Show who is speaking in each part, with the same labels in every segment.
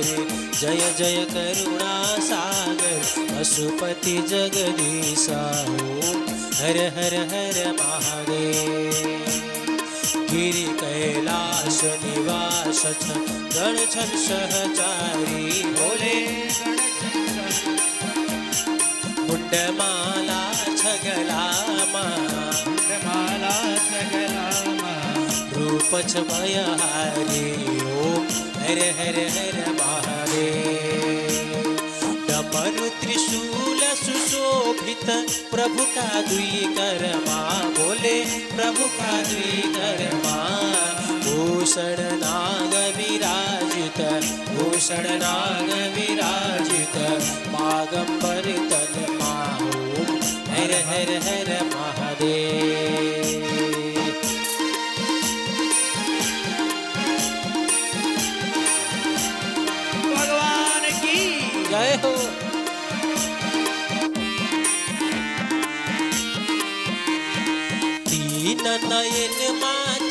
Speaker 1: जय जय करुणा सागर पशुपति जगदीशा। ओम हर हर हर महादेव। गिरि कैलाश निवास गण छन सहचारी बोले मुंडमाला छगलामा
Speaker 2: मुंडमाला छगलामा
Speaker 1: रूप छमयहारी। ओम हर हर हर महादेव। डमरु त्रिशूल सुशोभित प्रभु का दुई करमा बोले प्रभु का दुई करमा। भूषण नाग विराजित भूषण नाग विराजित मागंबर तनमा। ओम हर हर हर महादेव।
Speaker 2: भगवान की
Speaker 1: जय हो। तीन नयन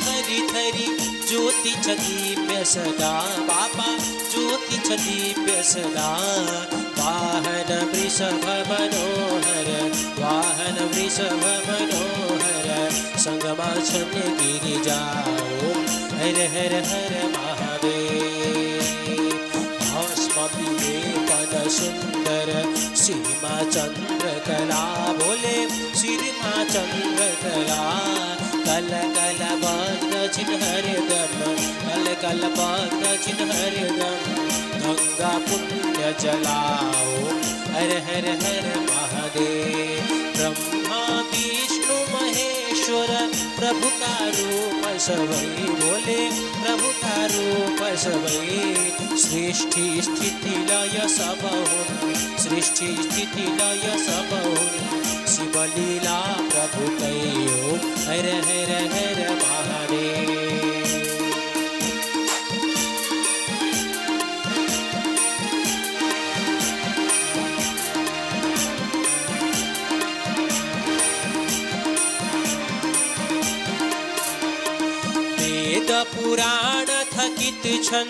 Speaker 1: थरी थरी ज्योति दीप्य सदा बाबा ज्योति दीप्य सदा। वाहन वृषभ मनोहर वाहन वृषभ मनोहर संगमा छन गिरिजा। ओम हर हर हर महादेव। भस्म विलेपन सुंदर सीमा चंद्र कला बोले सीमा चंद्र कला। कल कल बंद चिन्ह हरदम कल कल बंद चिन्ह हरदम गंगा पुण्य जलाओ। हर हर हर महादेव। ब्रह्मा विष्णु महेश्वर प्रभु का रूप सबई बोले प्रभु का रूप सबई। सृष्टि स्थिति लय सब हुन सृष्टि स्थिति लय सब हुन शिवलीला प्रभु कयो। हर हर हर महादेव। वेद पुराण थकित छन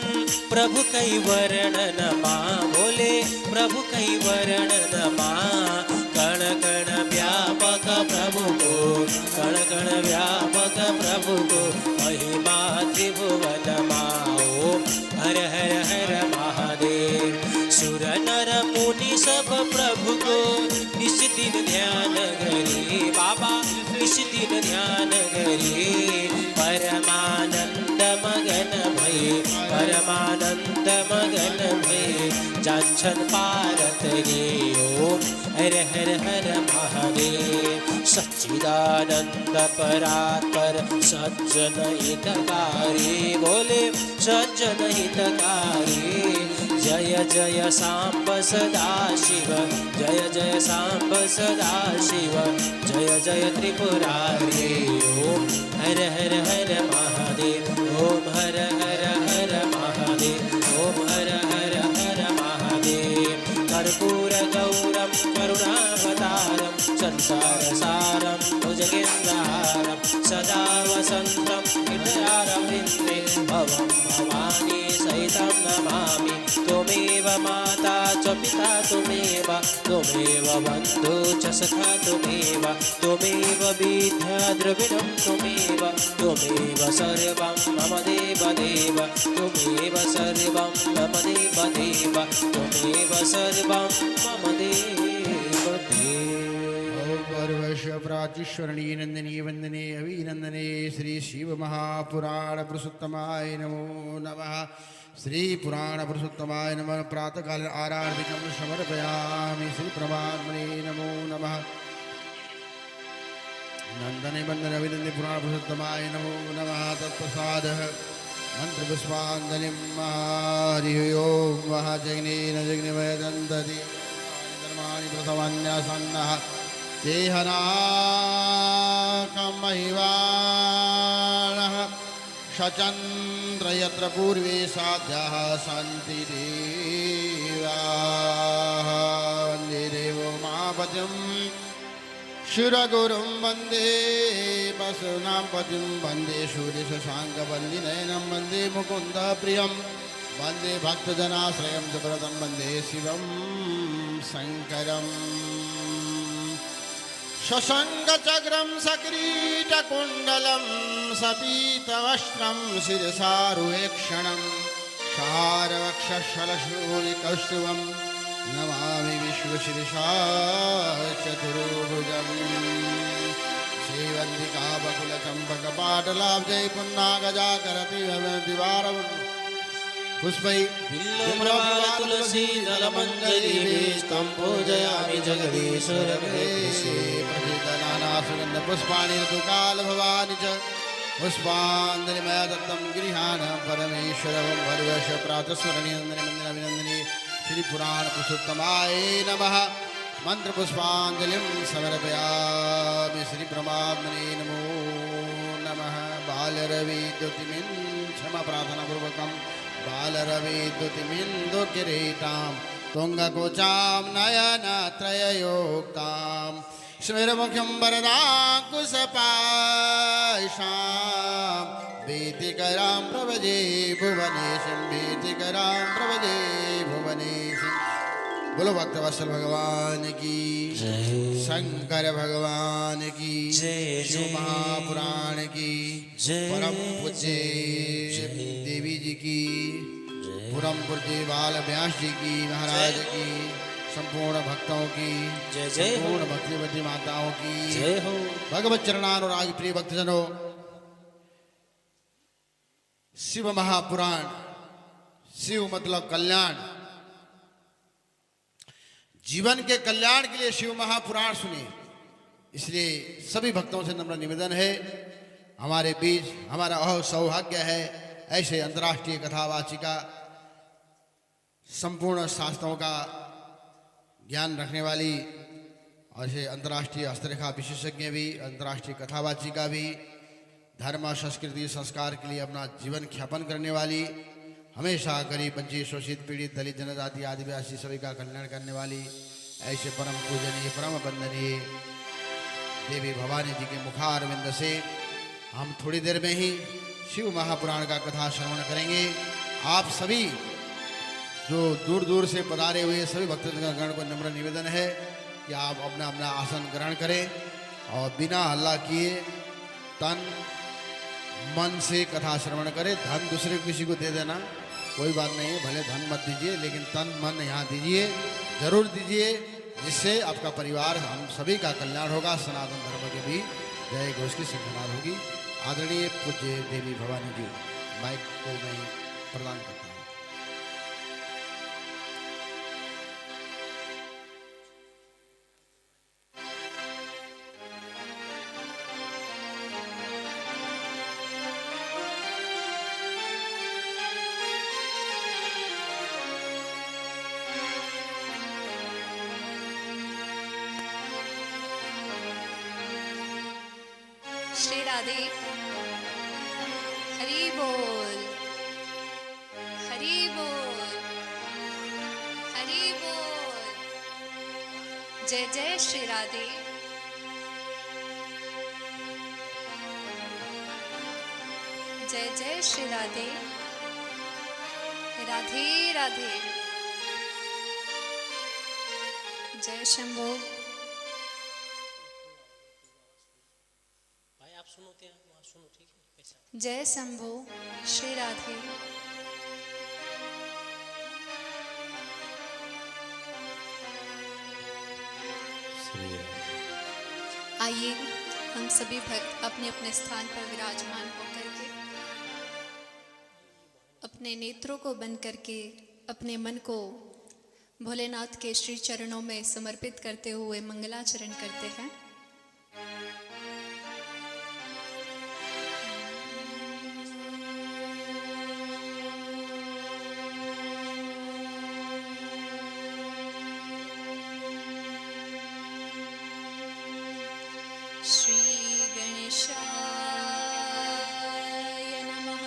Speaker 1: प्रभु कई वर्णन मा बोले प्रभु कई वर्णन मा। कण कण व्यापक प्रभु को कण कण व्यापक प्रभु को महिमा त्रिभुवन माओ। हर हर हर महादेव। सुर नर मुनि सब प्रभु को निस दिन ध्यान करी बाबा निस दिन ध्यान करी। परमानंद मगन भई परमानंद मगन भई जान्छन पारत रे। ओम हर हर हर महादेव। सच्चिदानंद परात्पर सज्जन हितकारी बोले सज्जन हितकारी। जय जय सांब सदा शिव जय जय सांब सदा शिव जय जय त्रिपुरारी। ओम हर हर हर महादेव। ओम हर हर हर महादेव। ओम हर हर हर महादेव। कर्पूर गौरम करुणावतारम संसार सारम भुजगेन्द्रहारम सदा वसंतम हृदयारविन्दे भवं भवानी सहितं नमामि। त्वमेव माता च पिता त्वमेव त्वमेव बन्धु च सखा त्वमेव त्वमेव विद्या द्रविणं त्वमेव त्वमेव सर्वं मम देव देव त्वमेव सर्वं मम देव देव त्वमेव सर्वं मम देव देव।
Speaker 2: वर्ष प्राचीश्वरणी नंदिनी वंदने अभिनंदने श्री शिव महापुराण पुरुषोत्तमाय नमो नमः। श्री पुराण पुरुषोत्तमाय नमः। प्रातःकाल आराधिकं समर्पयामि श्री परमात्मने नमो नमः। नंदने वंदने अभिनंदने पुराण पुरुषोत्तमाय नमो नमः। तत्प्रसादः मंत्र पुष्पांजलिं हरिः ओम महाजग्नेन जग्निमयदन्तति धर्माणि प्रथमन्यासन्नः देहनाकमहिवाणः शचन्द्र यत्र पूर्वे साध्याः सन्ति देवाः। वन्दे देवोमापतिं शिरगुरुं वन्दे पशूनां पतिं वन्दे सूर्यशशाङ्कवल्लिनयनं वन्दे मुकुन्दप्रियं वन्दे भक्तजनाश्रयं सुव्रतं वन्दे शिवं शङ्करम् शशङ्खचक्रं सकिरीटकुण्डलं सपीतवस्त्रं शिरसारुहेक्षणं शारवक्षशलशूलिकौस्तुभं नमामि विश्वशीर्षाचतुर्भुजम् श्रीवन्दिका बकुलचम्पकपाटलाब्जै पुन्नागजाकरति दिवारं पुष्पै
Speaker 1: बिल्वप्रवाल तुलसी दलमञ्जरीभिस्तं पूजयामि जगदीश्वरमेशे
Speaker 2: प्रथितनानासुगन्धपुष्पाणि ऋतुकालभवानि च पुष्पाञ्जलिमया दत्तं गृहाण परमेश्वरं भर्वश प्रातस्मरणीयन्दनिमन्दिरभिनन्दिनी श्रीपुराणपुरुषोत्तमाय नमः मन्त्रपुष्पाञ्जलिं समर्पयामि श्रीपरमात्मने नमो नमः बालरविद्युतिमिन् क्षमप्रार्थनापूर्वकं बालरविद्युतिमिन्दुकिरीटां तुङ्गकुचां नयनत्रययोक्तां स्मिरमुख्यं वरदाकुशपाशां भीतिकरां प्रभजे भुवनेशं भीतिकरां प्रभजे भुवनेशं। बोलो भक्तवत्सल भगवान की
Speaker 1: जय।
Speaker 2: शंकर भगवान की
Speaker 1: जय।
Speaker 2: शिव महापुराण की
Speaker 1: जय।
Speaker 2: परम पूज्य देवी जी की परम पूज्य बाल व्यास जी की महाराज की संपूर्ण भक्तों की
Speaker 1: जय जय हो।
Speaker 2: संपूर्ण भक्तिवती माताओं की
Speaker 1: जय हो।
Speaker 2: भगवत चरणानुराग प्रिय भक्तजनों, शिव महापुराण, शिव मतलब कल्याण, जीवन के कल्याण के लिए शिव महापुराण सुनिए। इसलिए सभी भक्तों से नम्र निवेदन है, हमारे बीच हमारा सौभाग्य है ऐसे अंतर्राष्ट्रीय कथावाचिका, संपूर्ण शास्त्रों का ज्ञान रखने वाली और ऐसे अंतर्राष्ट्रीय हस्तरेखा विशेषज्ञ भी, अंतर्राष्ट्रीय कथावाचिका भी, धर्म संस्कृति संस्कार के लिए अपना जीवन ख्यापन करने वाली, हमेशा गरीब वंचित शोषित पीड़ित दलित जनजाति आदिवासी सभी का कल्याण करने वाली ऐसे परम पूजनीय परम वंदनीय देवी भवानी जी के मुखारविंद से हम थोड़ी देर में ही शिव महापुराण का कथा श्रवण करेंगे। आप सभी जो दूर दूर से पधारे हुए सभी भक्तगण को नम्र निवेदन है कि आप अपना अपना आसन ग्रहण करें और बिना हल्ला किए तन मन से कथा श्रवण करें। धन दूसरे किसी को दे देना कोई बात नहीं है, भले धन मत दीजिए लेकिन तन मन यहाँ दीजिए, जरूर दीजिए, जिससे आपका परिवार हम सभी का कल्याण होगा, सनातन धर्म के भी जय घोष की सिंहनाद होगी। आदरणीय पूज्य देवी भवानी जी, माइक को मैं प्रदान करता हूँ।
Speaker 3: श्री राधे। हरि बोल, हरि बोल, हरि बोल। जय जय श्री राधे। जय जय श्री राधे। राधे राधे। जय शंभो।
Speaker 1: सुनोते हैं वहाँ सुनो, ठीक है कैसा?
Speaker 3: जय शंभो। श्री राधे। आइए हम सभी भक्त अपने अपने स्थान पर विराजमान होकर के अपने नेत्रों को बंद करके अपने मन को भोलेनाथ के श्री चरणों में समर्पित करते हुए मंगलाचरण करते हैं। श्री गणेशाय नमः।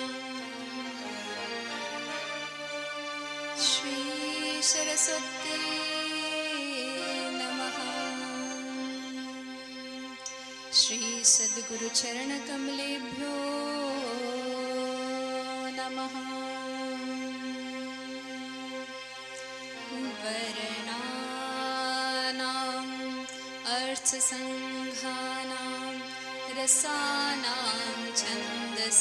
Speaker 3: श्री सरस्वती नमः। श्री सद्गुरु चरण कमलेभ्यो नमः। वर्णानाम् अर्थसङ्घानां रसानां छन्दसामपि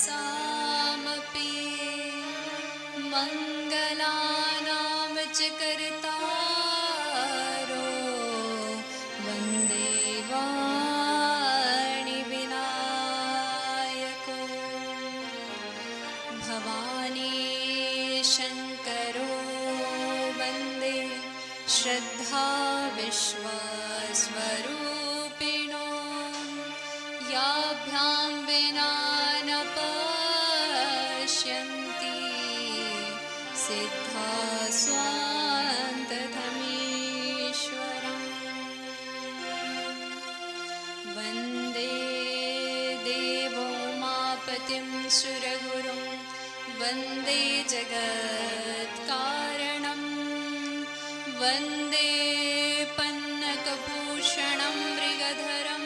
Speaker 3: मङ्गलानां च कर्तारो वन्दे वाणिविनायको भवानी शङ्करो वन्दे श्रद्धा विश्वास्वरूपिणो याभ्यां विना न पश्यन्ति सिद्धा स्वान्तधमीश्वरम् वन्दे देवोमापतिं सुरगुरुं वन्दे जगत्कारणं वन्दे पन्नकभूषणं मृगधरं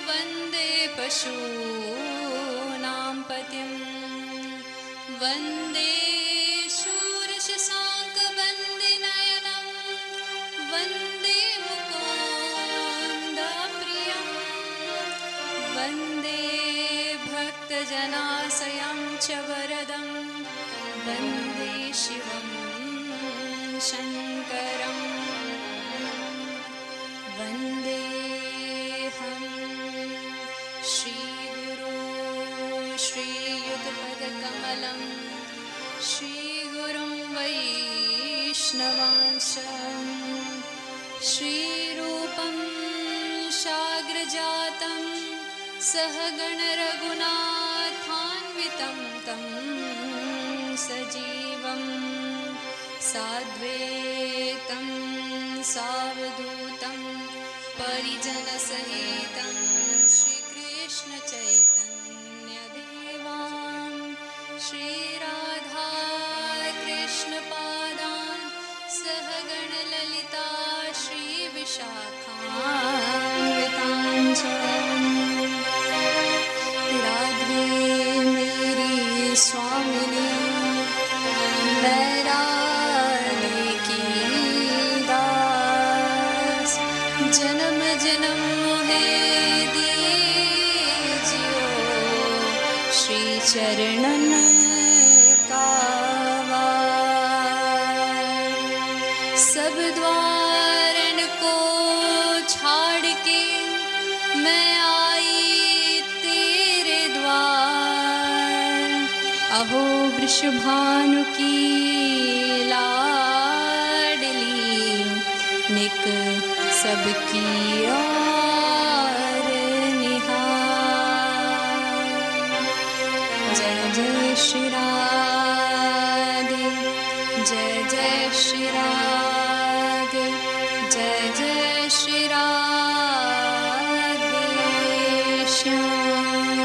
Speaker 3: वन्दे पशूनां पतिं वन्दे शूरशशाङ्कवन्दिनयनं वन्दे मुकुन्दप्रियं वन्दे भक्तजनाशयं च वरदं वन्दे शिवं शङ्करं वन्देऽहं श्रीगुरो श्रीयुगपदकमलं श्रीगुरुं वैष्णवांश श्रीरूपं साग्रजातं सहगणरघुनाथान्वितं तं सजीवं साद्वैतं सावधूतं परिजनसहितं श्रीकृष्णचैतन्यदेवां श्रीराधा कृष्णपादान् सहगणललिता श्रीविशाखान्विताञ्च राधे मेरी स्वामिनी मैं राधे की दास जन्म जन्म है दीजियो श्री चरणन का वास। सब द्वारन को छाड़ के मैं आई तेरे द्वार अहो वृषभानु की लाडली निक सबकी और निहार। जय जय श्री राधे जय जय श्री राधे जय जय श्री राधे श्याम।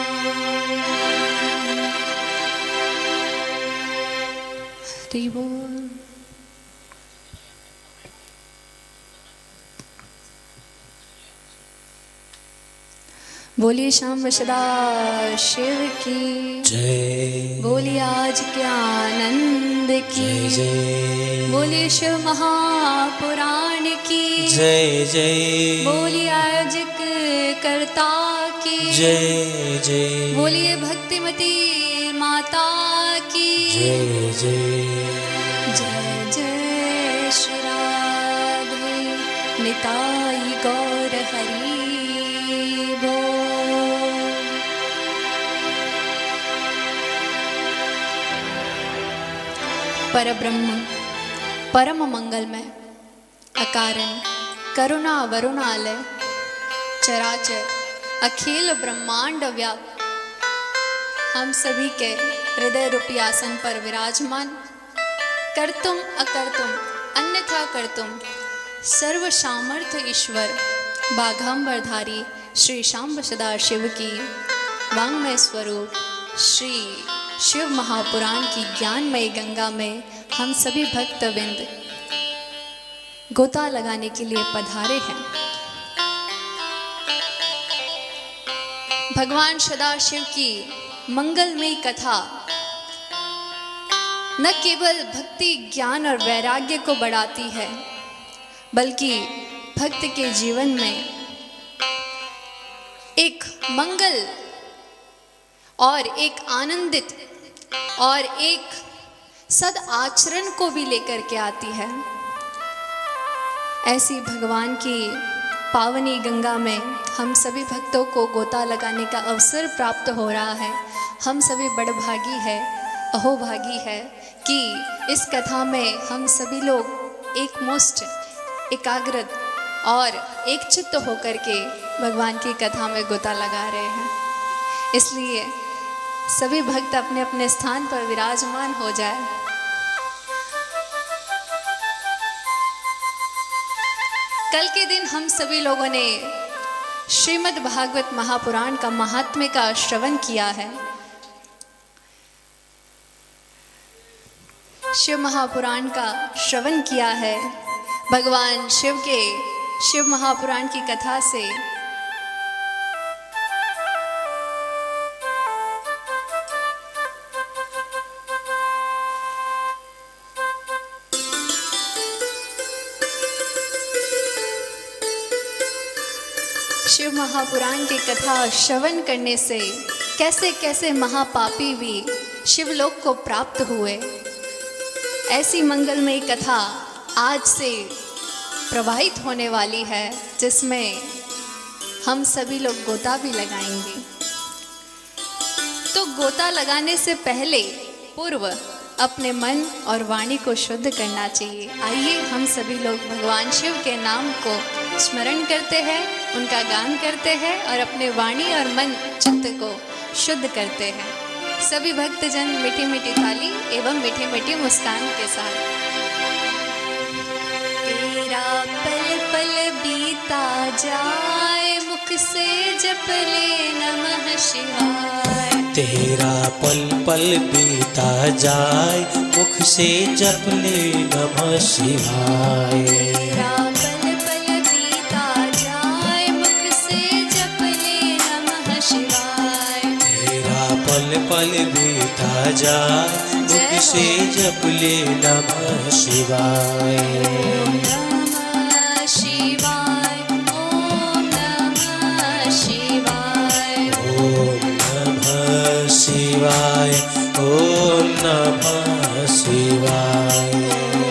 Speaker 3: हरि बोल। बोलिए श्याम सदा शिव की
Speaker 1: जय
Speaker 3: बोलिए आज के आनंद की
Speaker 1: जय
Speaker 3: बोलिए शिव महापुराण की
Speaker 1: जय जय
Speaker 3: बोलिए आयोजक कर्ता की
Speaker 1: जय जय
Speaker 3: बोलिए भक्तिमती माता की
Speaker 1: जय जय
Speaker 3: जय जय श्री राधे निताई गौर हरि बोल। परब्रह्म परम मंगलमय अकारण करुणा वरुणालय चराचर अखिल ब्रह्मांड व्याप्त हम सभी के हृदय रूपी आसन पर विराजमान कर्तुम अकर्तुम अन्यथा कर्तुम सर्व सामर्थ्य ईश्वर बाघांबरधारी श्री शांब सदाशिव की वांग्मय स्वरूप श्री शिव महापुराण की ज्ञानमय गंगा में हम सभी भक्तवृंद गोता लगाने के लिए पधारे हैं। भगवान सदाशिव की मंगलमयी कथा न केवल भक्ति ज्ञान और वैराग्य को बढ़ाती है, बल्कि भक्त के जीवन में एक मंगल और एक आनंदित और एक सद आचरण को भी लेकर के आती है। ऐसी भगवान की पावनी गंगा में हम सभी भक्तों को गोता लगाने का अवसर प्राप्त हो रहा है। हम सभी बड़भागी है, अहोभागी है कि इस कथा में हम सभी लोग एक मुष्ट एकाग्र और एक चित्त होकर के भगवान की कथा में गोता लगा रहे हैं। इसलिए सभी भक्त अपने अपने स्थान पर विराजमान हो जाए। कल के दिन हम सभी लोगों ने श्रीमद् भागवत महापुराण का महात्म्य का श्रवण किया है। शिव महापुराण का श्रवण किया है। भगवान शिव के शिव महापुराण की कथा से शिव महापुराण की कथा श्रवण करने से कैसे कैसे महापापी भी शिवलोक को प्राप्त हुए। ऐसी मंगलमयी कथा आज से प्रवाहित होने वाली है, जिसमें हम सभी लोग गोता भी लगाएंगे। तो गोता लगाने से पहले पूर्व अपने मन और वाणी को शुद्ध करना चाहिए। आइए हम सभी लोग भगवान शिव के नाम को स्मरण करते हैं, उनका गान करते हैं और अपने वाणी और मन चित्त को शुद्ध करते हैं। सभी भक्तजन मीठी मीठी थाली एवं मीठी मीठी मुस्कान के साथ। तेरा पल पल बीता जाए, मुख से जप ले नमः शिवाय।
Speaker 1: तेरा पल पल बीता जाए, मुख से जप ले नमः शिवाय।
Speaker 3: तेरा पल पल बीता जाए, मुख से जप ले नमः शिवाय।
Speaker 1: तेरा पल पल बीता जाए, मुख से जप ले नमः शिवाय।
Speaker 3: ओम नमः शिवाय, ओम नमः शिवाय।
Speaker 1: ओम नमः शिवाय, ओम नमः शिवाय।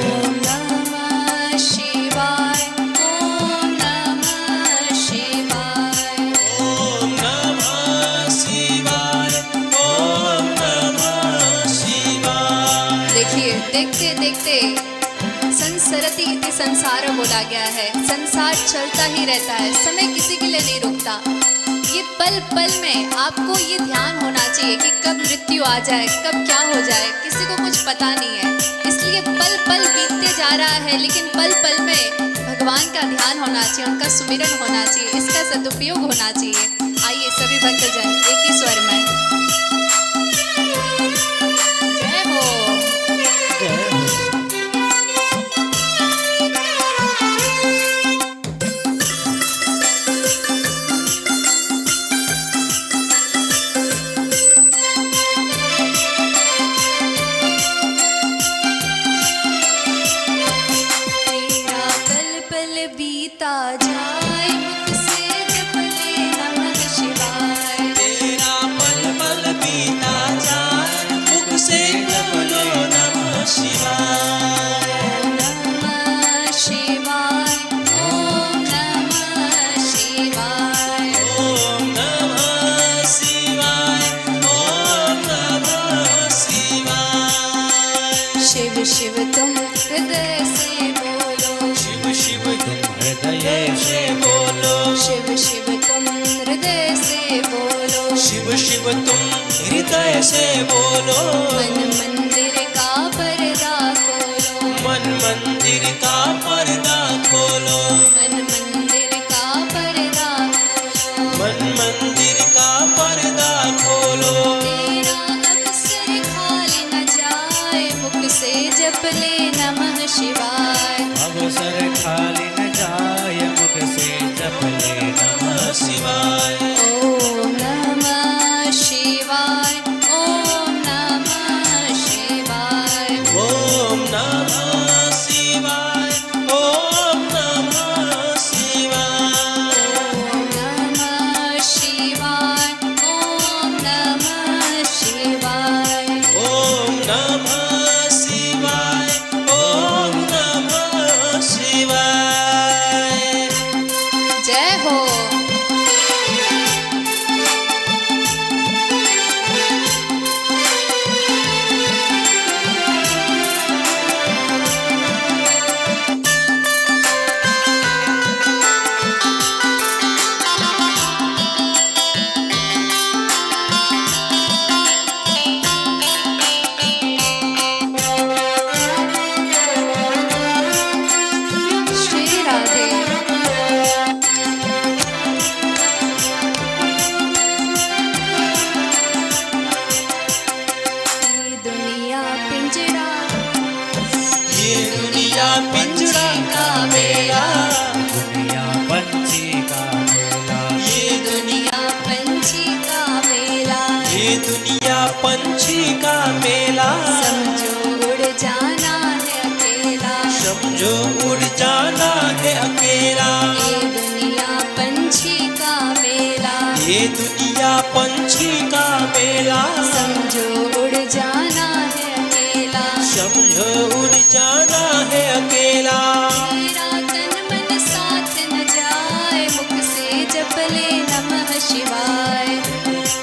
Speaker 3: ओम नमः शिवाय, ओम नमः शिवाय।
Speaker 1: ओम नमः शिवाय, ओम नमः शिवाय।
Speaker 3: देखिए, देखते देखते संसरति इति संसार बोला गया है। संसार चलता ही रहता है, समय किसी के लिए नहीं रुकता। ये पल पल में आपको ये ध्यान होना चाहिए कि कब मृत्यु आ जाए, कब क्या हो जाए, किसी को कुछ पता नहीं है। इसलिए पल पल बीतते जा रहा है, लेकिन पल पल में भगवान का ध्यान होना चाहिए, उनका सुमिरन होना चाहिए, इसका सदुपयोग होना चाहिए। आइए सभी भक्तजन एक ही स्वर में जय हो। तेरा पल पल बीता जाए, मुख से जप ले नमः शिवाय।
Speaker 1: तेरा पल पल बीता जाए, मुख से जप लो नमः शिवाय।
Speaker 3: ओम नमः शिवाय, ओम नमः शिवाय।
Speaker 1: ओम नमः शिवाय, ओम नमः शिवाय।
Speaker 3: शिव शिव तुम हृदय से बोलो,
Speaker 1: शिव शिव तुम हृदय से बोलो।
Speaker 3: शिव शिव तुम हृदय से बोलो।
Speaker 1: शिव शिव तुम हृदय से बोलो।
Speaker 3: मन मंदिर का पर्दा खोलो,
Speaker 1: मन मंदिर का पर्दा खोलो।
Speaker 3: मन मंदिर का पर्दा खोलो।
Speaker 1: मन मंदिर का पर्दा खोलो।
Speaker 3: तेरा अवसर खाली न जाए, मुख से जप ले नमः शिवाय।
Speaker 1: अवसर खाली न जाए, मुख से जप ले नमः शिवाय।
Speaker 3: ओम नमः शिवाय, ओम नमः शिवाय।
Speaker 1: पिंजरा का मेला,
Speaker 4: दुनिया पंछी का मेला,
Speaker 3: ये दुनिया पंछी का मेला,
Speaker 1: ये दुनिया पंछी का मेला,
Speaker 3: समझो उड़ जाना है अकेला,
Speaker 1: समझो उड़ जाना है अकेला।
Speaker 3: ये दुनिया पंछी का मेला,
Speaker 1: ये दुनिया पंछी का मेला,
Speaker 3: समझो उड़ जाना है अकेला,
Speaker 1: समझो उड़ जाना है अकेला।
Speaker 3: तेरा तन मन साथ न जाए, मुख से जप ले नमः शिवाय,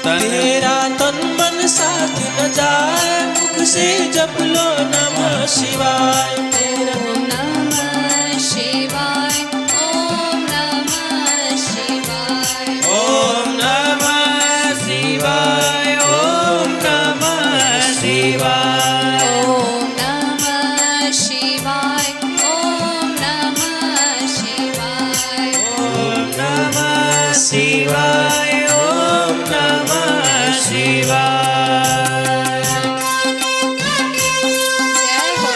Speaker 1: तेरा तन मन साथ न जाए, मुख से जप लो नमः शिवाय।
Speaker 3: ओम नमः शिवाय, ओम नमः शिवाय,
Speaker 4: ओम नमः शिवाय, ओम नमः शिवाय,
Speaker 3: ओम नमः शिवाय, ओम नमः शिवाय,
Speaker 4: ओम नमः शिवाय, ओम नमः शिवाय।
Speaker 3: जय हो।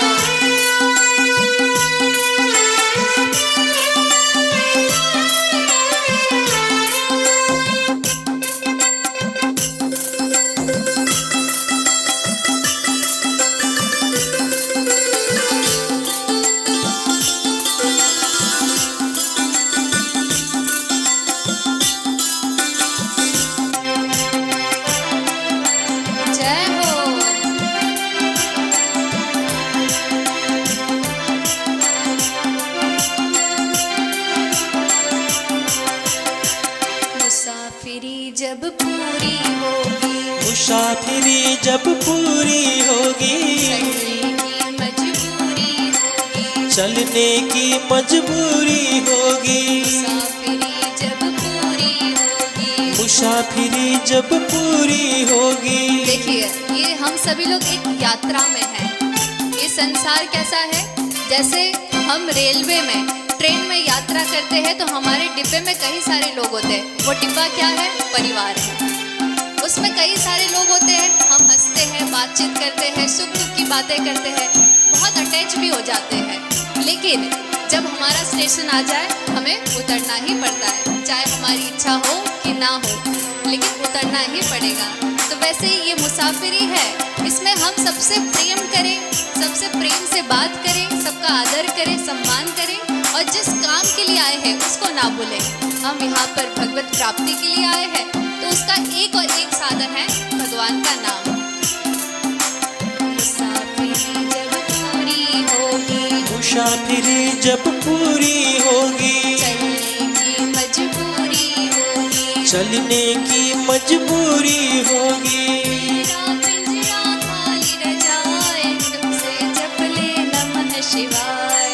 Speaker 3: जय हो। मुसाफिरी जब पूरी होगी,
Speaker 1: मुसाफिरी जब पूरी होगी,
Speaker 3: चलने की मजबूरी होगी,
Speaker 1: चलने की मजबूरी होगी,
Speaker 3: मुसाफिरी जब पूरी होगी।
Speaker 1: मुसाफिरी जब पूरी होगी।
Speaker 3: देखिए, ये हम सभी लोग एक यात्रा में हैं। ये संसार कैसा है? जैसे हम रेलवे में, ट्रेन में यात्रा करते हैं तो हमारे डिब्बे में कई सारे लोग होते हैं। वो डिब्बा क्या है? परिवार है। उसमें कई सारे लोग होते हैं, हम हंसते हैं, बातचीत करते हैं, सुख दुख की बातें करते हैं, बहुत अटैच भी हो जाते हैं। लेकिन जब हमारा स्टेशन आ जाए, हमें उतरना ही पड़ता है, चाहे हमारी इच्छा हो कि ना हो, लेकिन उतरना ही पड़ेगा। तो वैसे ही ये मुसाफिरी है, इसमें हम सबसे प्रेम करें, सबसे प्रेम से बात करें, सबका आदर करें, सम्मान करें, और जिस काम के लिए आए हैं उसको ना भूलें। हम यहाँ पर भगवत प्राप्ति के लिए आए हैं, तो उसका एक और एक साधन है भगवान का नाम। मुसाफिरी जब पूरी होगी,
Speaker 1: मुसाफिरी जब पूरी होगी,
Speaker 3: चलने की मजबूरी होगी,
Speaker 1: चलने की मजबूरी होगी।
Speaker 3: तेरा पिंजरा खाली रह जाए, तुमसे जप ले नमः शिवाय,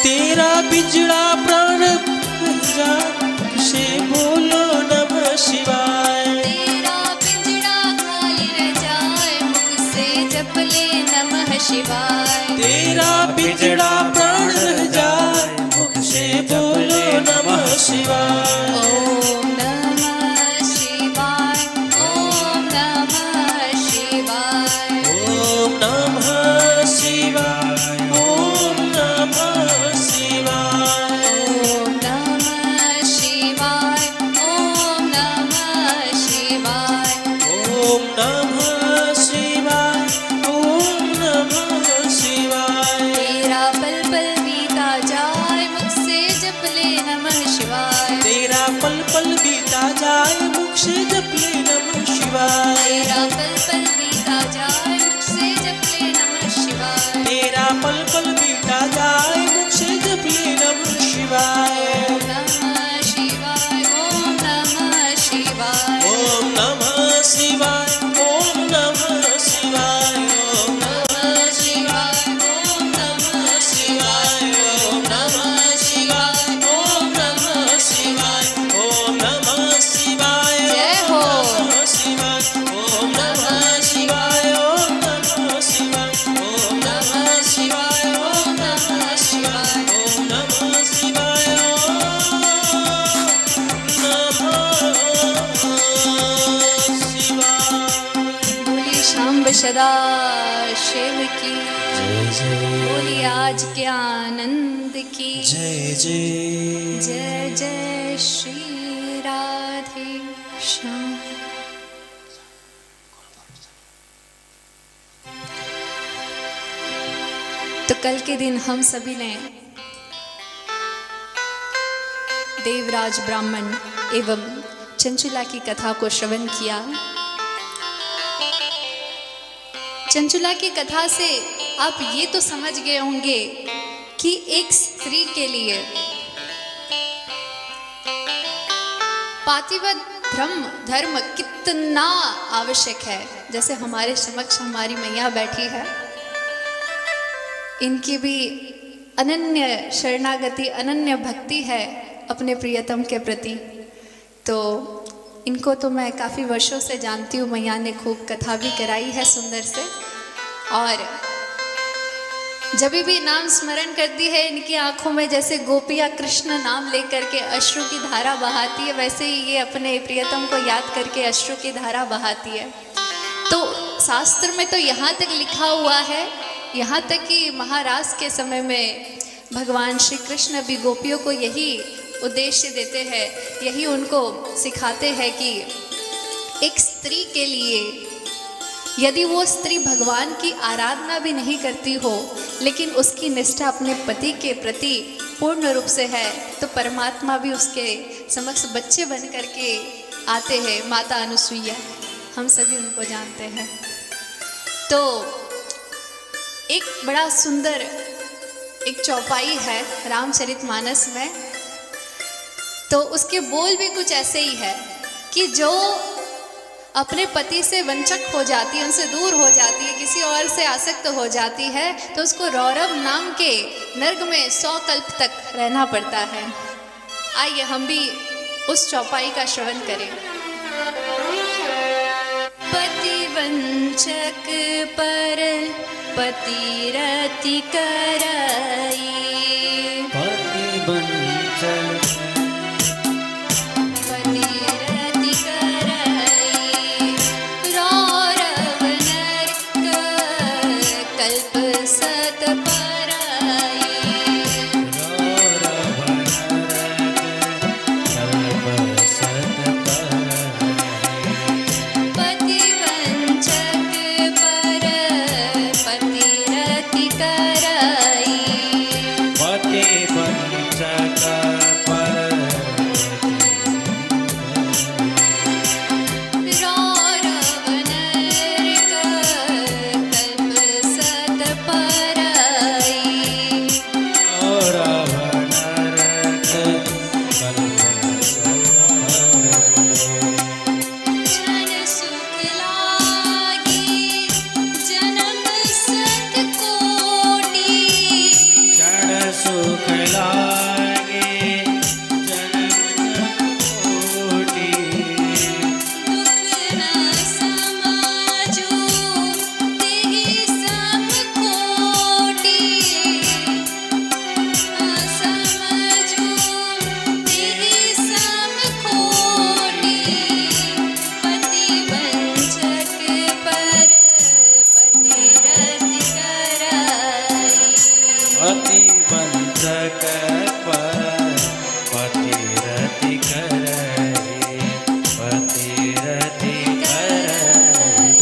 Speaker 1: तेरा बिजड़ा प्राण जा से बोलो नमः शिवाय।
Speaker 3: तेरा पिंजरा खाली रह जाए, मुख से जप ले नमः शिवाय,
Speaker 1: तेरा बिजड़ा प्राण जाए, मुख से बोलो नमः शिवाय।
Speaker 3: ओम नमः शिवाय, ओम नमः शिवाय,
Speaker 1: ओम नमः शिवाय, ओम नमः शिवाय,
Speaker 3: ओम नमः शिवाय, ओम नमः शिवाय,
Speaker 1: ओम नमः शिवाय, ओम नमः शिवाय।
Speaker 3: तेरा पल पल बीता जाए, मुख से जप ले नमः शिवाय,
Speaker 1: तेरा पल पल बीता जाए, मुख से जप ले नमः शिवाय।
Speaker 3: तेरा पल पल बीता जाए, मुख से जप ले नमः शिवाय,
Speaker 1: तेरा पल पल बीता जाए, मुख से जप ले नमः शिवाय।
Speaker 3: ओम नमः शिवाय, ओम नमः शिवाय,
Speaker 1: ओम नमः शिवाय, ओम नमः शिवाय, ओम
Speaker 3: नमः शिवाय, ओम नमः शिवाय,
Speaker 1: ओम नमः शिवाय, ओम नमः शिवाय, ओम नमः शिवाय।
Speaker 3: जय हो।
Speaker 1: ओम नमः शिवाय, ओम नमः शिवाय, ओम नमः शिवाय, ओम नमः शिवाय, ओम नमः शिवाय, ओम नमः शिवाय।
Speaker 3: बोलिए शाम्ब सदा शिव की।
Speaker 4: जय जय
Speaker 3: बोलिए आज के आनंद की
Speaker 4: जय जय
Speaker 3: जय जय श्री राधे श्याम। तो कल के दिन हम सभी ने देवराज ब्राह्मण एवं चंचुला की कथा को श्रवण किया। चंचुला की कथा से आप ये तो समझ गए होंगे कि एक स्त्री के लिए पातिव्रत धर्म कितना आवश्यक है। जैसे हमारे समक्ष हमारी मैया बैठी है, इनकी भी अनन्य शरणागति अनन्य भक्ति है अपने प्रियतम के प्रति। तो इनको तो मैं काफ़ी वर्षों से जानती हूँ, मैया ने खूब कथा भी कराई है सुंदर से। और जब भी नाम स्मरण करती है, इनकी आंखों में जैसे गोपिया कृष्ण नाम लेकर के अश्रु की धारा बहाती है, वैसे ही ये अपने प्रियतम को याद करके अश्रु की धारा बहाती है। तो शास्त्र में तो यहाँ तक लिखा हुआ है, यहाँ तक कि महाराज के समय में भगवान श्री कृष्ण भी गोपियों को यही उद्देश्य देते हैं, यही उनको सिखाते हैं कि एक स्त्री के लिए यदि वो स्त्री भगवान की आराधना भी नहीं करती हो, लेकिन उसकी निष्ठा अपने पति के प्रति पूर्ण रूप से है, तो परमात्मा भी उसके समक्ष बच्चे बन करके आते हैं। माता अनुसुईया, हम सभी उनको जानते हैं। तो एक बड़ा सुंदर एक चौपाई है रामचरितमानस में, तो उसके बोल भी कुछ ऐसे ही है कि जो अपने पति से वंचक हो जाती है, उनसे दूर हो जाती है, किसी और से आसक्त हो जाती है, तो उसको रौरव नाम के नर्क में 100 कल्प तक रहना पड़ता है। आइए हम भी उस चौपाई का श्रवण करें। पति वंचक पर पतिरति कराई,
Speaker 4: पति वंचक
Speaker 3: पतिरति कराई, रौरव नरक कल्प सत पराई।
Speaker 4: रौरव नरक कल्प सत पराई।
Speaker 3: पति वंचक पर पतिरति कराई,
Speaker 4: पति वंचक पर
Speaker 3: रौरव नरक कल्प सत पराई।
Speaker 4: रौरव नरक कल्प सत पराई।
Speaker 3: जन सुख लागी जन्म सत कोटि,
Speaker 4: क्षण सुख लागे जन्म कोटि।
Speaker 3: दुख न समाजो तेहि सब कोटि, न समझो तेहि सब कोटि। पति वंचक पर पतिरति कराई,
Speaker 4: पति वंचक पर पतिरति कराई। पतिरति कराई।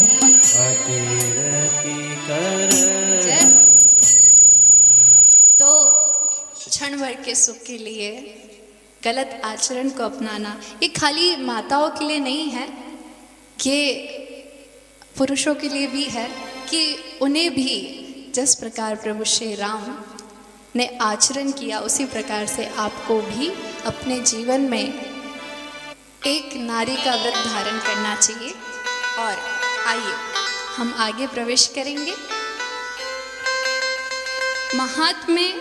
Speaker 4: पतिरति कराई।
Speaker 3: जय हो। तो क्षण भर के सुख के लिए गलत आचरण को अपनाना, ये खाली माताओं के लिए नहीं है, ये पुरुषों के लिए भी है कि उन्हें भी जिस प्रकार प्रभु श्री राम ने आचरण किया, उसी प्रकार से आपको भी अपने जीवन में एक नारी का व्रत धारण करना चाहिए। और आइए हम आगे प्रवेश करेंगे। महात्म्य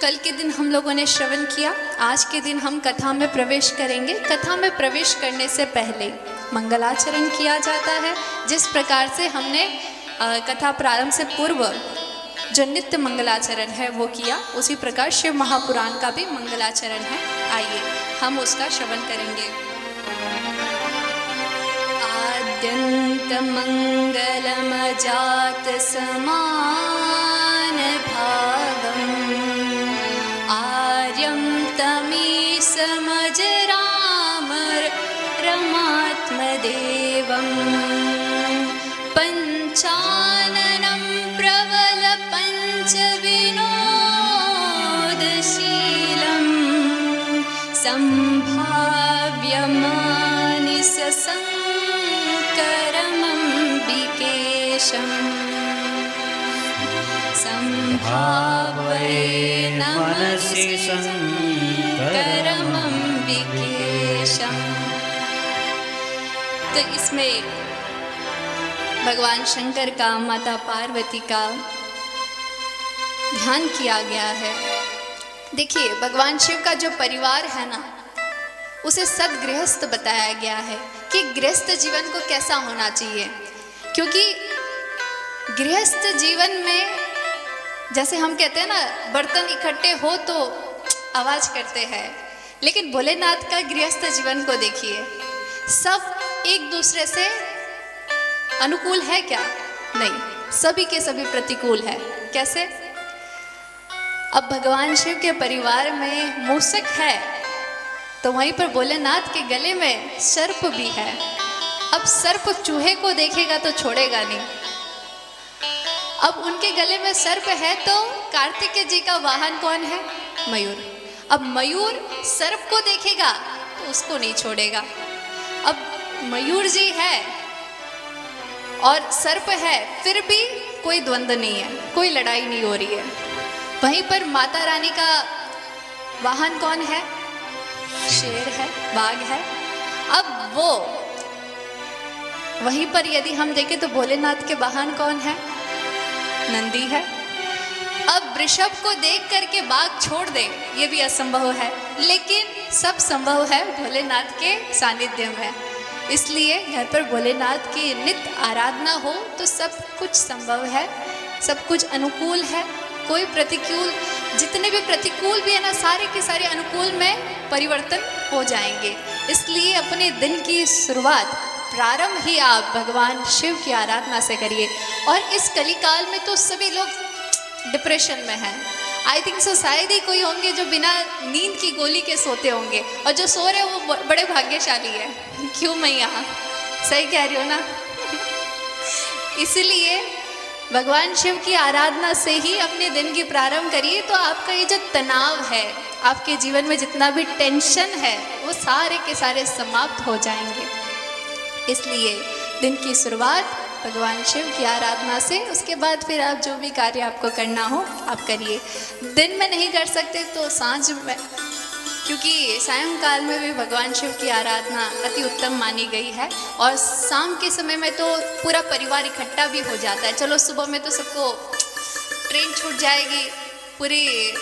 Speaker 3: कल के दिन हम लोगों ने श्रवण किया, आज के दिन हम कथा में प्रवेश करेंगे। कथा में प्रवेश करने से पहले मंगलाचरण किया जाता है। जिस प्रकार से हमने कथा प्रारंभ से पूर्व जो नित्य मंगलाचरण है वो किया, उसी प्रकार शिव महापुराण का भी मंगलाचरण है। आइए हम उसका श्रवण करेंगे। आद्यंत मंगलम जात समान समज राम रमात्मदेवम् पञ्चाननं प्रबल पञ्चविनोदशीलम् सम्भाव्यमानिसशङ्करमम्बिकेशम् सम्भावये
Speaker 4: मनसि
Speaker 3: शङ्करमम्बिकेशम्। तो इसमें भगवान शंकर का, माता पार्वती का ध्यान किया गया है। देखिए, भगवान शिव का जो परिवार है ना, उसे सदगृहस्थ बताया गया है कि गृहस्थ जीवन को कैसा होना चाहिए। क्योंकि गृहस्थ जीवन में जैसे हम कहते हैं ना, बर्तन इकट्ठे हो तो आवाज करते हैं, लेकिन भोलेनाथ का गृहस्थ जीवन को देखिए, सब एक दूसरे से अनुकूल है क्या? नहीं, सभी के सभी प्रतिकूल है। कैसे? अब भगवान शिव के परिवार में मूषक है, तो वहीं पर भोलेनाथ के गले में सर्प भी है। अब सर्प चूहे को देखेगा तो छोड़ेगा नहीं। अब उनके गले में सर्प है तो कार्तिकेय जी का वाहन कौन है? मयूर। अब मयूर सर्प को देखेगा तो उसको नहीं छोड़ेगा। अब मयूर जी है और सर्प है, फिर भी कोई द्वंद्व नहीं है, कोई लड़ाई नहीं हो रही है। वहीं पर माता रानी का वाहन कौन है? शेर है, बाघ है। अब वो वहीं पर यदि हम देखें तो भोलेनाथ के वाहन कौन है? नंदी है। अब वृषभ को देख करके बाघ छोड़ दे, ये भी असंभव है, लेकिन सब संभव है भोलेनाथ के सानिध्य में। इसलिए घर पर भोलेनाथ की नित्य आराधना हो तो सब कुछ संभव है, सब कुछ अनुकूल है। कोई प्रतिकूल, जितने भी प्रतिकूल भी है ना, सारे के सारे अनुकूल में परिवर्तन हो जाएंगे। इसलिए अपने दिन की शुरुआत, प्रारंभ ही आप भगवान शिव की आराधना से करिए। और इस कलिकाल में तो सभी लोग डिप्रेशन में हैं। आई थिंक सो शायद ही कोई होंगे जो बिना नींद की गोली के सोते होंगे, और जो सो रहे वो बड़े भाग्यशाली है। क्यों मैं यहाँ सही कह रही हूँ ना? इसलिए भगवान शिव की आराधना से ही अपने दिन की प्रारंभ करिए, तो आपका ये जो तनाव है, आपके जीवन में जितना भी टेंशन है, वो सारे के सारे समाप्त हो जाएंगे। इसलिए दिन की शुरुआत भगवान शिव की आराधना से, उसके बाद फिर आप जो भी कार्य आपको करना हो आप करिए। दिन में नहीं कर सकते तो सांझ में, क्योंकि सायंकाल में भी भगवान शिव की आराधना अति उत्तम मानी गई है। और शाम के समय में तो पूरा परिवार इकट्ठा भी हो जाता है। चलो सुबह में तो सबको ट्रेन छूट जाएगी, पूरी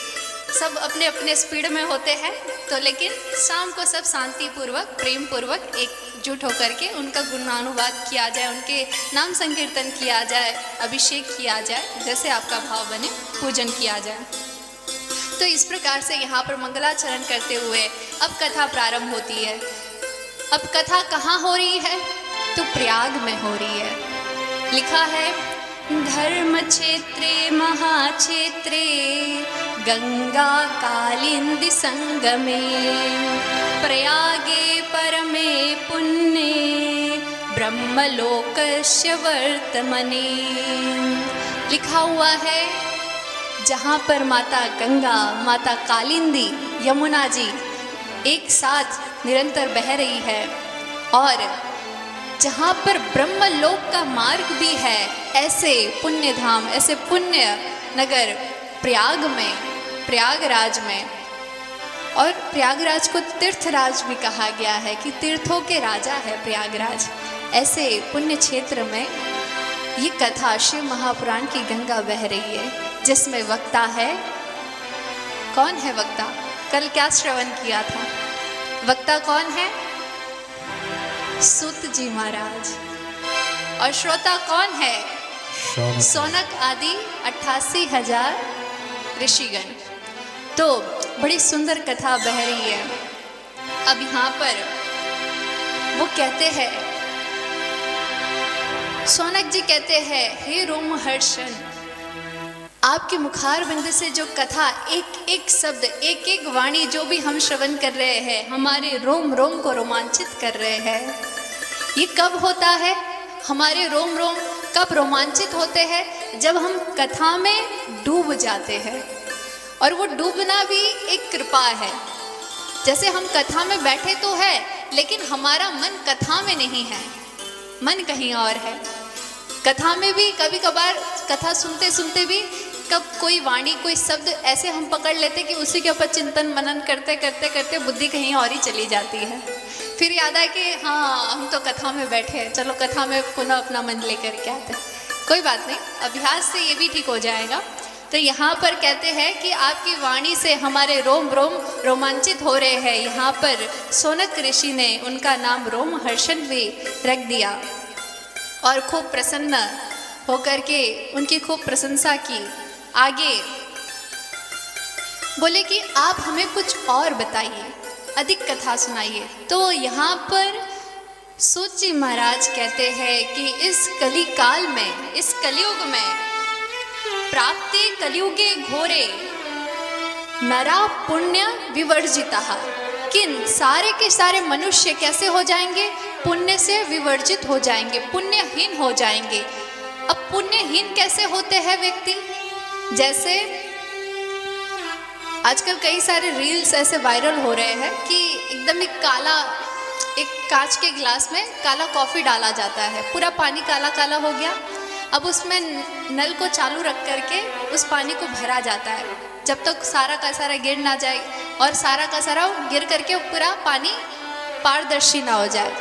Speaker 3: सब अपने अपने स्पीड में होते हैं, तो लेकिन शाम को सब शांति पूर्वक, प्रेम पूर्वक एकजुट होकर के उनका गुणानुवाद किया जाए, उनके नाम संकीर्तन किया जाए, अभिषेक किया जाए, जैसे आपका भाव बने, पूजन किया जाए। तो इस प्रकार से यहाँ पर मंगलाचरण करते हुए अब कथा प्रारंभ होती है। अब कथा कहाँ हो रही है? तो प्रयाग में हो रही है। लिखा है, धर्म क्षेत्रे महाक्षेत्रे गंगा कालिंदी संगमे प्रयागे परमे पुण्ये ब्रह्मलोकस्य वर्तमने। लिखा हुआ है, जहाँ पर माता गंगा, माता कालिंदी, यमुना जी एक साथ निरंतर बह रही है, और जहाँ पर ब्रह्मलोक का मार्ग भी है, ऐसे पुण्य धाम, ऐसे पुण्य नगर प्रयाग में, प्रयागराज में। और प्रयागराज को तीर्थराज भी कहा गया है कि तीर्थों के राजा है प्रयागराज। ऐसे पुण्य क्षेत्र में ये कथा शिव महापुराण की गंगा बह रही है, जिसमें वक्ता है, कौन है वक्ता? कल क्या श्रवण किया था? वक्ता कौन है? सूत जी महाराज। और श्रोता कौन है? सौनक आदि 88,000 ऋषिगण। तो बड़ी सुंदर कथा बह रही है। अब यहाँ पर वो कहते हैं, सौनक जी कहते हैं, हे रोमहर्षण, आपके मुखारबिंद से जो कथा, एक एक शब्द, एक एक वाणी जो भी हम श्रवण कर रहे हैं, हमारे रोम रोम को रोमांचित कर रहे हैं। ये कब होता है? हमारे रोम रोम कब रोमांचित होते हैं? जब हम कथा में डूब जाते हैं। और वो डूबना भी एक कृपा है। जैसे हम कथा में बैठे तो है, लेकिन हमारा मन कथा में नहीं है, मन कहीं और है। कथा में भी कभी कभार कथा सुनते सुनते भी कब कोई वाणी, कोई शब्द ऐसे हम पकड़ लेते कि उसी के ऊपर चिंतन मनन करते करते करते बुद्धि कहीं और ही चली जाती है। फिर याद आए कि हाँ, हम तो कथा में बैठे हैं, चलो कथा में पुनः अपना मन लेकर के आते हैं। कोई बात नहीं, अभ्यास से ये भी ठीक हो जाएगा। तो यहाँ पर कहते हैं कि आपकी वाणी से हमारे रोम रोम रोमांचित हो रहे हैं। यहाँ पर सोनक ऋषि ने उनका नाम रोमहर्षण भी रख दिया और खूब प्रसन्न होकर के उनकी खूब प्रशंसा की। आगे बोले कि आप हमें कुछ और बताइए, अधिक कथा सुनाइए। तो यहाँ पर सूत जी महाराज कहते हैं कि इस कली काल में, इस कलयुग में, प्राप्ति कलयुगे घोरे नरा पुण्य विवर्जिता, किन सारे के सारे मनुष्य कैसे हो जाएंगे? पुण्य से विवर्जित हो जाएंगे, पुण्यहीन हो जाएंगे। अब पुण्यहीन कैसे होते हैं व्यक्ति? जैसे आजकल कई सारे रील्स ऐसे वायरल हो रहे हैं कि एकदम एक काला, एक कांच के गिलास में काला कॉफ़ी डाला जाता है, पूरा पानी काला काला हो गया। अब उसमें नल को चालू रख करके उस पानी को भरा जाता है, जब तक सारा का सारा गिर ना जाए और सारा का सारा गिर करके पूरा पानी पारदर्शी ना हो जाए।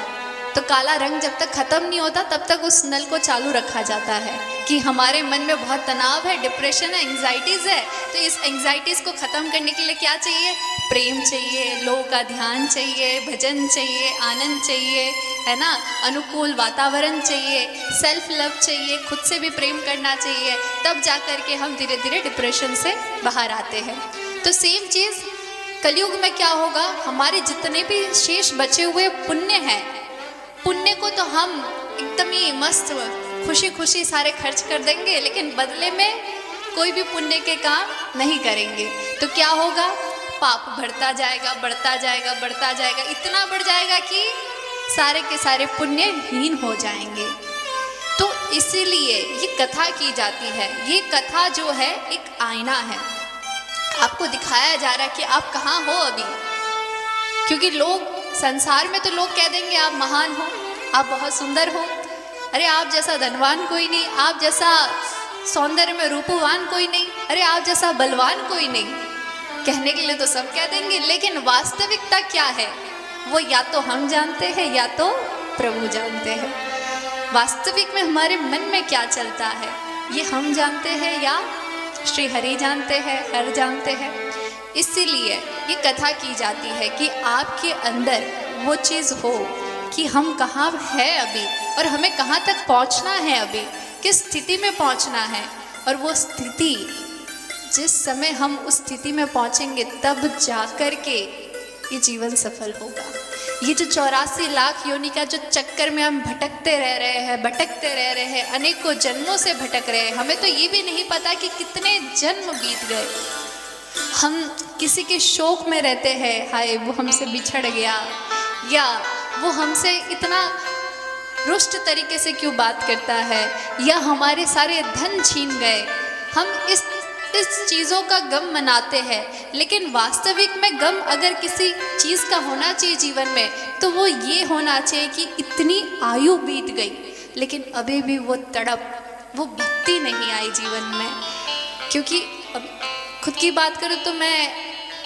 Speaker 3: तो काला रंग जब तक ख़त्म नहीं होता तब तक उस नल को चालू रखा जाता है कि हमारे मन में बहुत तनाव है, डिप्रेशन है, एंग्जाइटीज़ है। तो इस एंग्जाइटीज़ को ख़त्म करने के लिए क्या चाहिए? प्रेम चाहिए, लोगों का ध्यान चाहिए, भजन चाहिए, आनंद चाहिए, है ना, अनुकूल वातावरण चाहिए, सेल्फ लव चाहिए, खुद से भी प्रेम करना चाहिए। तब जा कर के हम धीरे धीरे डिप्रेशन से बाहर आते हैं। तो सेम चीज़ कलयुग में क्या होगा? हमारे जितने भी शेष बचे हुए पुण्य हैं, पुण्य को तो हम एकदम ही मस्त खुशी खुशी सारे खर्च कर देंगे, लेकिन बदले में कोई भी पुण्य के काम नहीं करेंगे। तो क्या होगा? पाप बढ़ता जाएगा, बढ़ता जाएगा, बढ़ता जाएगा, इतना बढ़ जाएगा कि सारे के सारे पुण्यहीन हो जाएंगे। तो इसीलिए ये कथा की जाती है। ये कथा जो है एक आईना है, आपको दिखाया जा रहा है कि आप कहाँ हो अभी। क्योंकि लोग संसार में तो लोग कह देंगे आप महान हो, आप बहुत सुंदर हो, अरे आप जैसा धनवान कोई नहीं, आप जैसा सौंदर्य में रूपवान कोई नहीं, अरे आप जैसा बलवान कोई नहीं। कहने के लिए तो सब कह देंगे, लेकिन वास्तविकता क्या है वो या तो हम जानते हैं या तो प्रभु जानते हैं। वास्तविक में हमारे मन में क्या चलता है ये हम जानते हैं या श्री हरि जानते हैं, हर जानते हैं। इसीलिए ये कथा की जाती है कि आपके अंदर वो चीज़ हो कि हम कहाँ हैं अभी और हमें कहाँ तक पहुँचना है, अभी किस स्थिति में पहुँचना है। और वो स्थिति, जिस समय हम उस स्थिति में पहुँचेंगे तब जा कर के ये जीवन सफल होगा। ये जो 84 लाख योनि का जो चक्कर में हम भटकते रह रहे हैं, भटकते रह रहे हैं, अनेकों जन्मों से भटक रहे हैं, हमें तो ये भी नहीं पता कि कितने जन्म बीत गए। हम किसी के शोक में रहते हैं, हाय वो हमसे बिछड़ गया, या वो हमसे इतना रुष्ट तरीके से क्यों बात करता है, या हमारे सारे धन छीन गए। हम इस चीज़ों का गम मनाते हैं, लेकिन वास्तविक में गम अगर किसी चीज़ का होना चाहिए जीवन में तो वो ये होना चाहिए कि इतनी आयु बीत गई लेकिन अभी भी वो तड़प, वो भक्ति नहीं आई जीवन में। क्योंकि अब खुद की बात करूँ तो मैं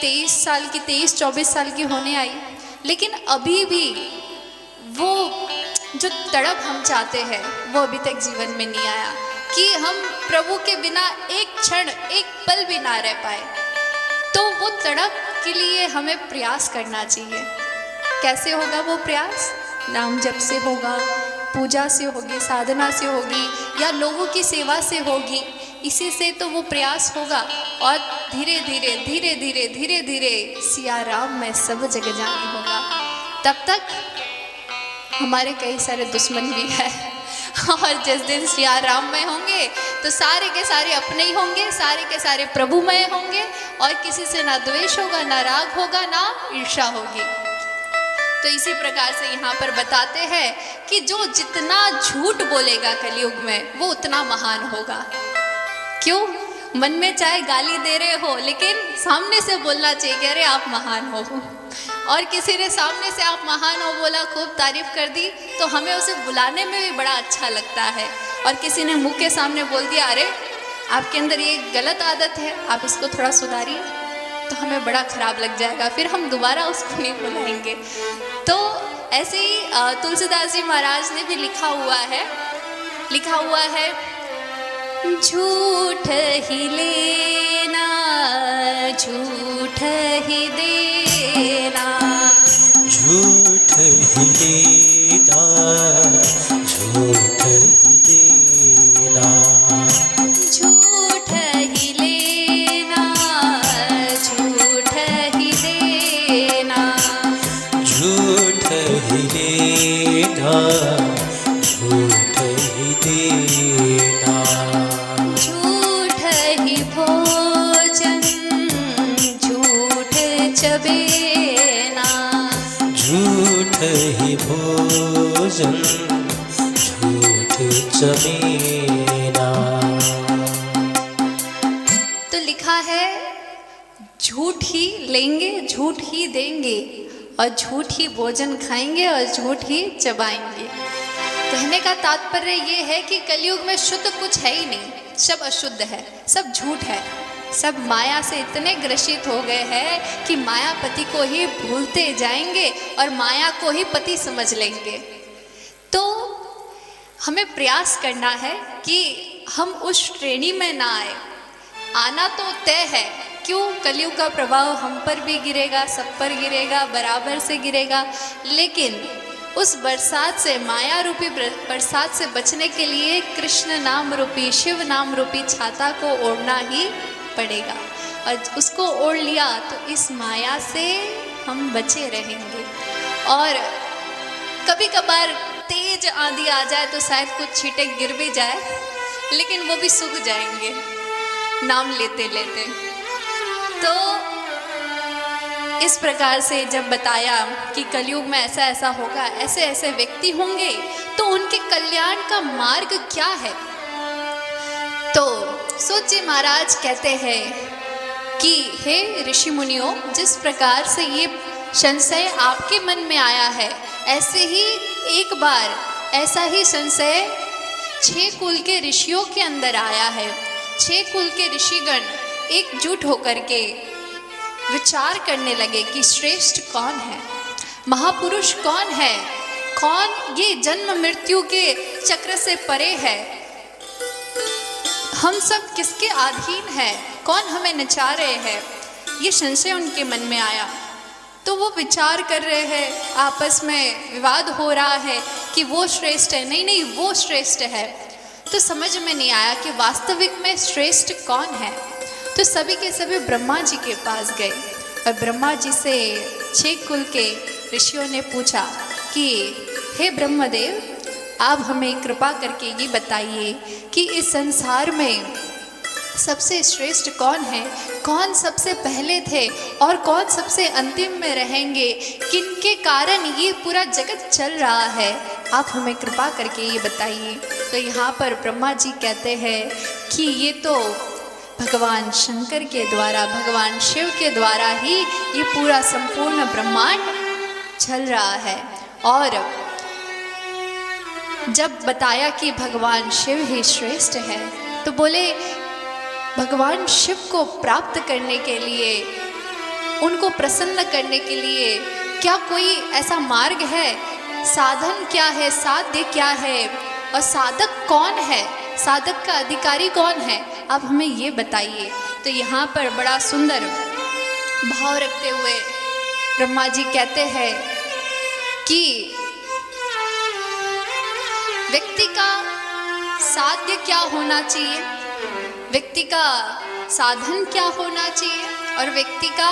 Speaker 3: 23-24 साल की होने आई, लेकिन अभी भी वो जो तड़प हम चाहते हैं वो अभी तक जीवन में नहीं आया कि हम प्रभु के बिना एक क्षण, एक पल भी ना रह पाए। तो वो तड़प के लिए हमें प्रयास करना चाहिए। कैसे होगा वो प्रयास? नाम जप से होगा, पूजा से होगी, साधना से होगी, या लोगों की सेवा से होगी। इसी से तो वो प्रयास होगा और धीरे धीरे धीरे धीरे धीरे धीरे सिया राम में सब जगह जानी होगा। तब तक हमारे कई सारे दुश्मन भी हैं और जिस दिन सिया राममय होंगे तो सारे के सारे अपने ही होंगे, सारे के सारे प्रभुमय होंगे और किसी से ना द्वेष होगा, ना राग होगा, ना ईर्ष्या होगी। तो इसी प्रकार से यहाँ पर बताते हैं कि जो जितना झूठ बोलेगा कलयुग में वो उतना महान होगा। क्यों? मन में चाहे गाली दे रहे हो लेकिन सामने से बोलना चाहिए कि अरे आप महान हो। और किसी ने सामने से आप महान हो बोला, खूब तारीफ कर दी, तो हमें उसे बुलाने में भी बड़ा अच्छा लगता है। और किसी ने मुंह के सामने बोल दिया अरे आपके अंदर ये गलत आदत है, आप इसको थोड़ा सुधारिए, तो हमें बड़ा खराब लग जाएगा, फिर हम दोबारा उसको नहीं बुलाएंगे। तो ऐसे ही तुलसीदास जी महाराज ने भी लिखा हुआ है झूठ ही लेना झूठ ही देना,
Speaker 1: झूठ ही लेना झूठ ही देना,
Speaker 3: झूठ ही लेना झूठ ही देना,
Speaker 1: झूठ ही लेना झूठ ही देना,
Speaker 3: झूठ ही भोजन झूठ चबेना,
Speaker 1: झूठ ही भोजन झूठ चबेना।
Speaker 3: तो लिखा है झूठ ही लेंगे झूठ ही देंगे और झूठ ही भोजन खाएंगे और झूठ ही चबाएंगे। कहने का तात्पर्य ये है कि कलयुग में शुद्ध कुछ है ही नहीं, सब अशुद्ध है, सब झूठ है, सब माया से इतने ग्रसित हो गए हैं कि मायापति को ही भूलते जाएंगे और माया को ही पति समझ लेंगे। तो हमें प्रयास करना है कि हम उस श्रेणी में ना आए। आना तो तय है, क्यों? कलयुग का प्रभाव हम पर भी गिरेगा, सब पर गिरेगा, बराबर से गिरेगा, लेकिन उस बरसात से, माया रूपी बरसात से बचने के लिए कृष्ण नाम रूपी, शिव नाम रूपी छाता को ओढ़ना ही पड़ेगा। और उसको ओढ़ लिया तो इस माया से हम बचे रहेंगे। और कभी कभार तेज आंधी आ जाए तो शायद कुछ छींटे गिर भी जाए, लेकिन वो भी सूख जाएंगे नाम लेते लेते। तो इस प्रकार से जब बताया कि कलयुग में ऐसा ऐसा होगा, ऐसे ऐसे व्यक्ति होंगे, तो उनके कल्याण का मार्ग क्या है? तो सूत जी महाराज कहते हैं कि हे ऋषि मुनियों, जिस प्रकार से ये संशय आपके मन में आया है, ऐसे ही एक बार ऐसा ही संशय 6 कुल के ऋषियों के अंदर आया है। 6 कुल के ऋषिगण एकजुट होकर के विचार करने लगे कि श्रेष्ठ कौन है, महापुरुष कौन है, कौन ये जन्म मृत्यु के चक्र से परे है, हम सब किसके अधीन है, कौन हमें नचा रहे हैं। ये संशय उनके मन में आया। तो वो विचार कर रहे हैं, आपस में विवाद हो रहा है कि वो श्रेष्ठ है, नहीं नहीं वो श्रेष्ठ है। तो समझ में नहीं आया कि वास्तविक में श्रेष्ठ कौन है। तो सभी के सभी ब्रह्मा जी के पास गए और ब्रह्मा जी से 6 कुल के ऋषियों ने पूछा कि हे ब्रह्मदेव, आप हमें कृपा करके ये बताइए कि इस संसार में सबसे श्रेष्ठ कौन है, कौन सबसे पहले थे और कौन सबसे अंतिम में रहेंगे, किनके कारण ये पूरा जगत चल रहा है, आप हमें कृपा करके ये बताइए। तो यहाँ पर ब्रह्मा जी कहते हैं कि ये तो भगवान शंकर के द्वारा, भगवान शिव के द्वारा ही ये पूरा संपूर्ण ब्रह्मांड चल रहा है। और जब बताया कि भगवान शिव ही श्रेष्ठ है, तो बोले भगवान शिव को प्राप्त करने के लिए, उनको प्रसन्न करने के लिए क्या कोई ऐसा मार्ग है, साधन क्या है, साध्य क्या है, और साधक कौन है, साधक का अधिकारी कौन है, आप हमें ये बताइए। तो यहाँ पर बड़ा सुंदर भाव रखते हुए ब्रह्मा जी कहते हैं कि व्यक्ति का साध्य क्या होना चाहिए, व्यक्ति का साधन क्या होना चाहिए, और व्यक्ति का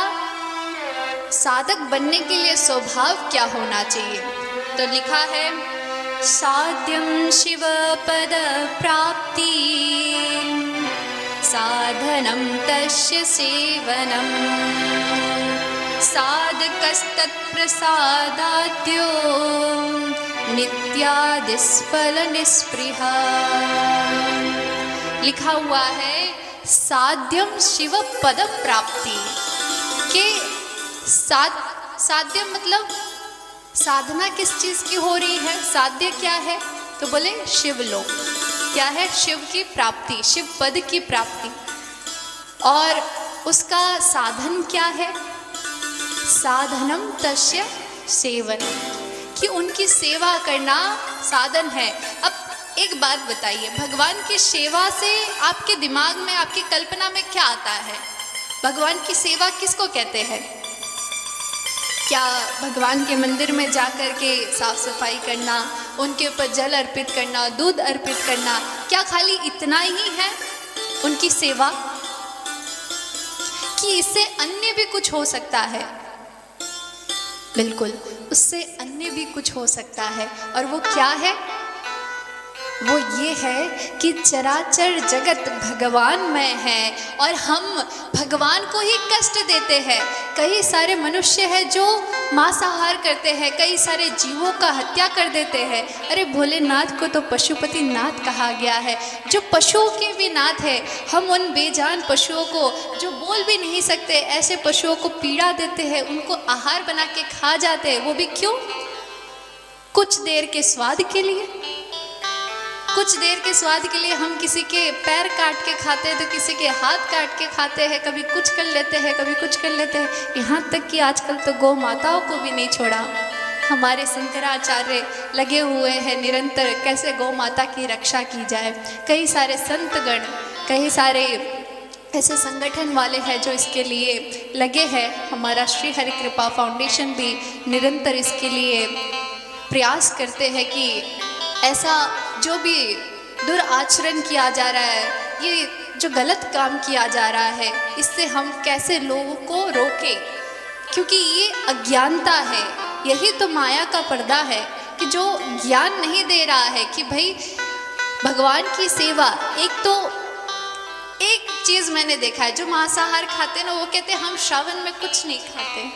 Speaker 3: साधक बनने के लिए स्वभाव क्या होना चाहिए। तो लिखा है साध्यं शिवपदप्राप्ति साधनं तस्य सेवनं साधकस्तत्प्रसादाद्यो नित्यादिस्फलनिस्पृहा। लिखा हुआ है साध्यम शिव पद प्राप्ति के साध्यम मतलब साधना किस चीज की हो रही है, साध्य क्या है, तो बोले शिवलोक। क्या है? शिव की प्राप्ति, शिव पद की प्राप्ति। और उसका साधन क्या है? साधनम तस्य सेवनम, कि उनकी सेवा करना साधन है। अब एक बात बताइए, भगवान की सेवा से आपके दिमाग में, आपकी कल्पना में क्या आता है? भगवान की सेवा किसको कहते हैं? क्या भगवान के मंदिर में जाकर के साफ सफाई करना, उनके ऊपर जल अर्पित करना, दूध अर्पित करना, क्या खाली इतना ही है उनकी सेवा, कि इससे अन्य भी कुछ हो सकता है? बिल्कुल, उससे अन्य भी कुछ हो सकता है। और वो क्या है? वो ये है कि चराचर जगत भगवानमय है और हम भगवान को ही कष्ट देते हैं। कई सारे मनुष्य हैं जो मांसाहार करते हैं, कई सारे जीवों का हत्या कर देते हैं। अरे भोलेनाथ को तो पशुपति नाथ कहा गया है, जो पशुओं के भी नाथ है। हम उन बेजान पशुओं को, जो बोल भी नहीं सकते, ऐसे पशुओं को पीड़ा देते हैं, उनको आहार बना के खा जाते हैं। वो भी क्यों? कुछ देर के स्वाद के लिए। कुछ देर के स्वाद के लिए हम किसी के पैर काट के खाते हैं, तो किसी के हाथ काट के खाते हैं, कभी कुछ कर लेते हैं, कभी कुछ कर लेते हैं। यहाँ तक कि आजकल तो गौ माताओं को भी नहीं छोड़ा। हमारे शंकराचार्य लगे हुए हैं निरंतर कैसे गौ माता की रक्षा की जाए। कई सारे संतगण, कई सारे ऐसे संगठन वाले हैं जो इसके लिए लगे हैं। हमारा श्री हरि कृपा फाउंडेशन भी निरंतर इसके लिए प्रयास करते हैं कि ऐसा जो भी दुराचरण किया जा रहा है, ये जो गलत काम किया जा रहा है, इससे हम कैसे लोगों को रोकें, क्योंकि ये अज्ञानता है। यही तो माया का पर्दा है कि जो ज्ञान नहीं दे रहा है कि भाई भगवान की सेवा। एक चीज़ मैंने देखा है, जो मांसाहार खाते ना, वो कहते हैं हम श्रावण में कुछ नहीं खाते।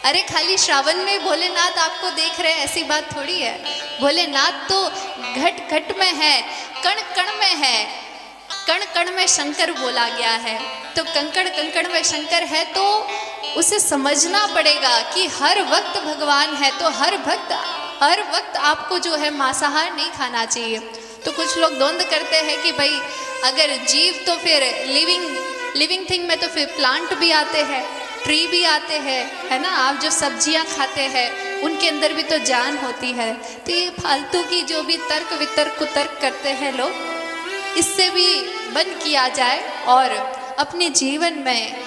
Speaker 3: अरे खाली श्रावण में भोलेनाथ आपको देख रहे हैं, ऐसी बात थोड़ी है। भोलेनाथ तो घट घट में है, कण कण में है, कण कण में शंकर बोला गया है। तो कंकड़ कंकड़ में शंकर है, तो उसे समझना पड़ेगा कि हर वक्त भगवान है। तो हर वक्त आपको जो है मांसाहार नहीं खाना चाहिए। तो कुछ लोग द्वंद्व करते हैं कि भाई अगर जीव तो फिर लिविंग थिंग में तो फिर प्लांट भी आते हैं, ट्री भी आते हैं, है ना। आप जो सब्जियां खाते हैं उनके अंदर भी तो जान होती है। तो ये फालतू की जो भी तर्क वितर्क कुतर्क करते हैं लोग, इससे भी बंद किया जाए और अपने जीवन में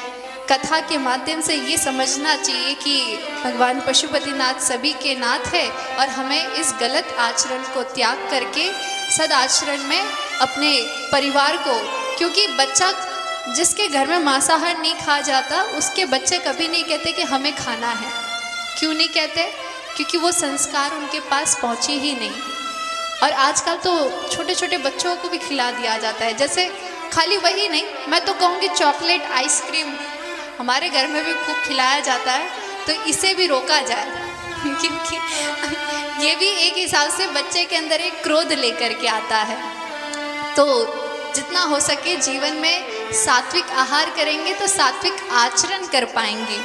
Speaker 3: कथा के माध्यम से ये समझना चाहिए कि भगवान पशुपतिनाथ सभी के नाथ है और हमें इस गलत आचरण को त्याग करके सदाचरण में अपने परिवार को, क्योंकि बच्चा जिसके घर में मांसाहार नहीं खा जाता, उसके बच्चे कभी नहीं कहते कि हमें खाना है। क्यों नहीं कहते? क्योंकि वो संस्कार उनके पास पहुँचे ही नहीं। और आजकल तो छोटे छोटे बच्चों को भी खिला दिया जाता है। जैसे खाली वही नहीं, मैं तो कहूँगी चॉकलेट, आइसक्रीम हमारे घर में भी खूब खिलाया जाता है। तो इसे भी रोका जाए, क्योंकि ये भी एक हिसाब से बच्चे के अंदर एक क्रोध लेकर के आता है। तो जितना हो सके जीवन में सात्विक आहार करेंगे तो सात्विक आचरण कर पाएंगे।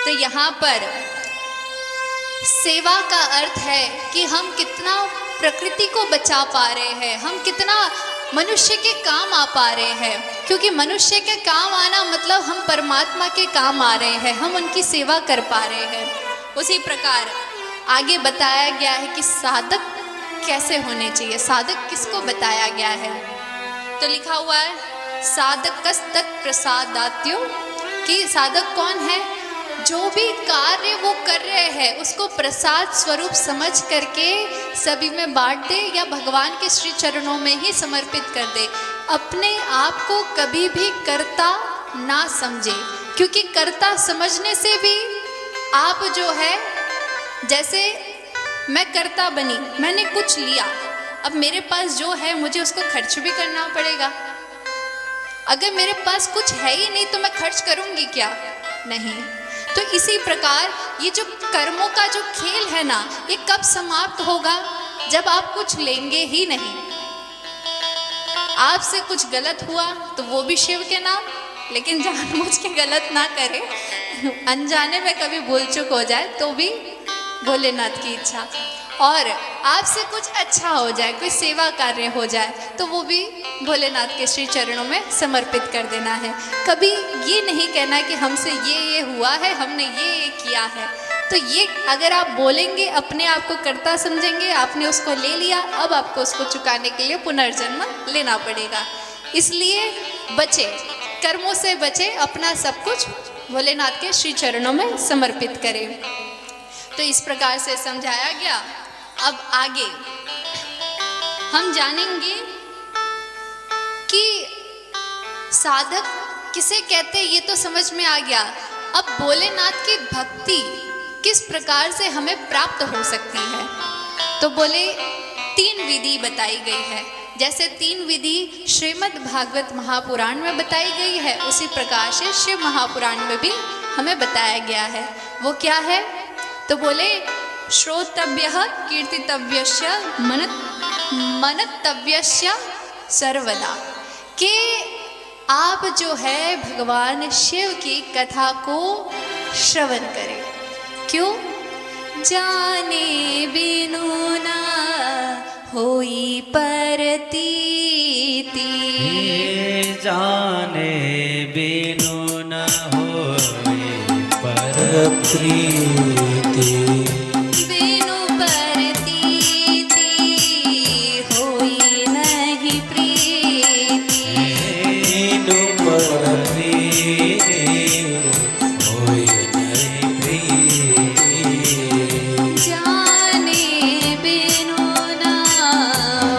Speaker 3: तो यहाँ पर सेवा का अर्थ है कि हम कितना प्रकृति को बचा पा रहे हैं, हम कितना मनुष्य के काम आ पा रहे हैं। क्योंकि मनुष्य के काम आना मतलब हम परमात्मा के काम आ रहे हैं, हम उनकी सेवा कर पा रहे हैं। उसी प्रकार आगे बताया गया है कि साधक कैसे होने चाहिए। साधक किसको बताया गया है? तो लिखा हुआ है साधकस्तत् प्रसादात्यो, कि साधक कौन है? जो भी कार्य वो कर रहे हैं उसको प्रसाद स्वरूप समझ करके सभी में बांट दे या भगवान के श्री चरणों में ही समर्पित कर दे। अपने आप को कभी भी कर्ता ना समझे, क्योंकि कर्ता समझने से भी आप जो है, जैसे मैं कर्ता बनी, मैंने कुछ लिया, अब मेरे पास जो है मुझे उसको खर्च भी करना पड़ेगा। अगर मेरे पास कुछ है ही नहीं तो मैं खर्च करूंगी क्या? नहीं। तो इसी प्रकार ये जो कर्मों का जो खेल है ना, ये कब समाप्त होगा? जब आप कुछ लेंगे ही नहीं। आपसे कुछ गलत हुआ तो वो भी शिव के नाम, लेकिन जानबूझ के गलत ना करें। अनजाने में कभी भूल चूक हो जाए तो भी भोलेनाथ की इच्छा। और आपसे कुछ अच्छा हो जाए, कोई सेवा कार्य हो जाए, तो वो भी भोलेनाथ के श्री चरणों में समर्पित कर देना है। कभी ये नहीं कहना कि हमसे ये हुआ है, हमने ये किया है। तो ये अगर आप बोलेंगे, अपने आप को कर्ता समझेंगे, आपने उसको ले लिया, अब आपको उसको चुकाने के लिए पुनर्जन्म लेना पड़ेगा। इसलिए बचे, कर्मों से बचे, अपना सब कुछ भोलेनाथ के श्री चरणों में समर्पित करें। तो इस प्रकार से समझाया गया। अब आगे हम जानेंगे कि साधक किसे कहते, ये तो समझ में आ गया। अब भोलेनाथ की भक्ति किस प्रकार से हमें प्राप्त हो सकती है, तो बोले 3 विधि बताई गई है। जैसे 3 विधि श्रीमद् भागवत महापुराण में बताई गई है, उसी प्रकार से शिव महापुराण में भी हमें बताया गया है। वो क्या है? तो बोले श्रोतव्यः कीर्तितव्यस्य मनतव्यस्य सर्वदा, कि आप जो है भगवान शिव की कथा को श्रवण करें। क्यों? जाने बिनु ना होई परतीति,
Speaker 4: जाने बिनु न होई परप्रीति,
Speaker 3: बिनु परतीति होई नहीं प्रीति,
Speaker 4: बिनु परप्रीति होई नहीं प्रीति,
Speaker 3: जाने बिनु ना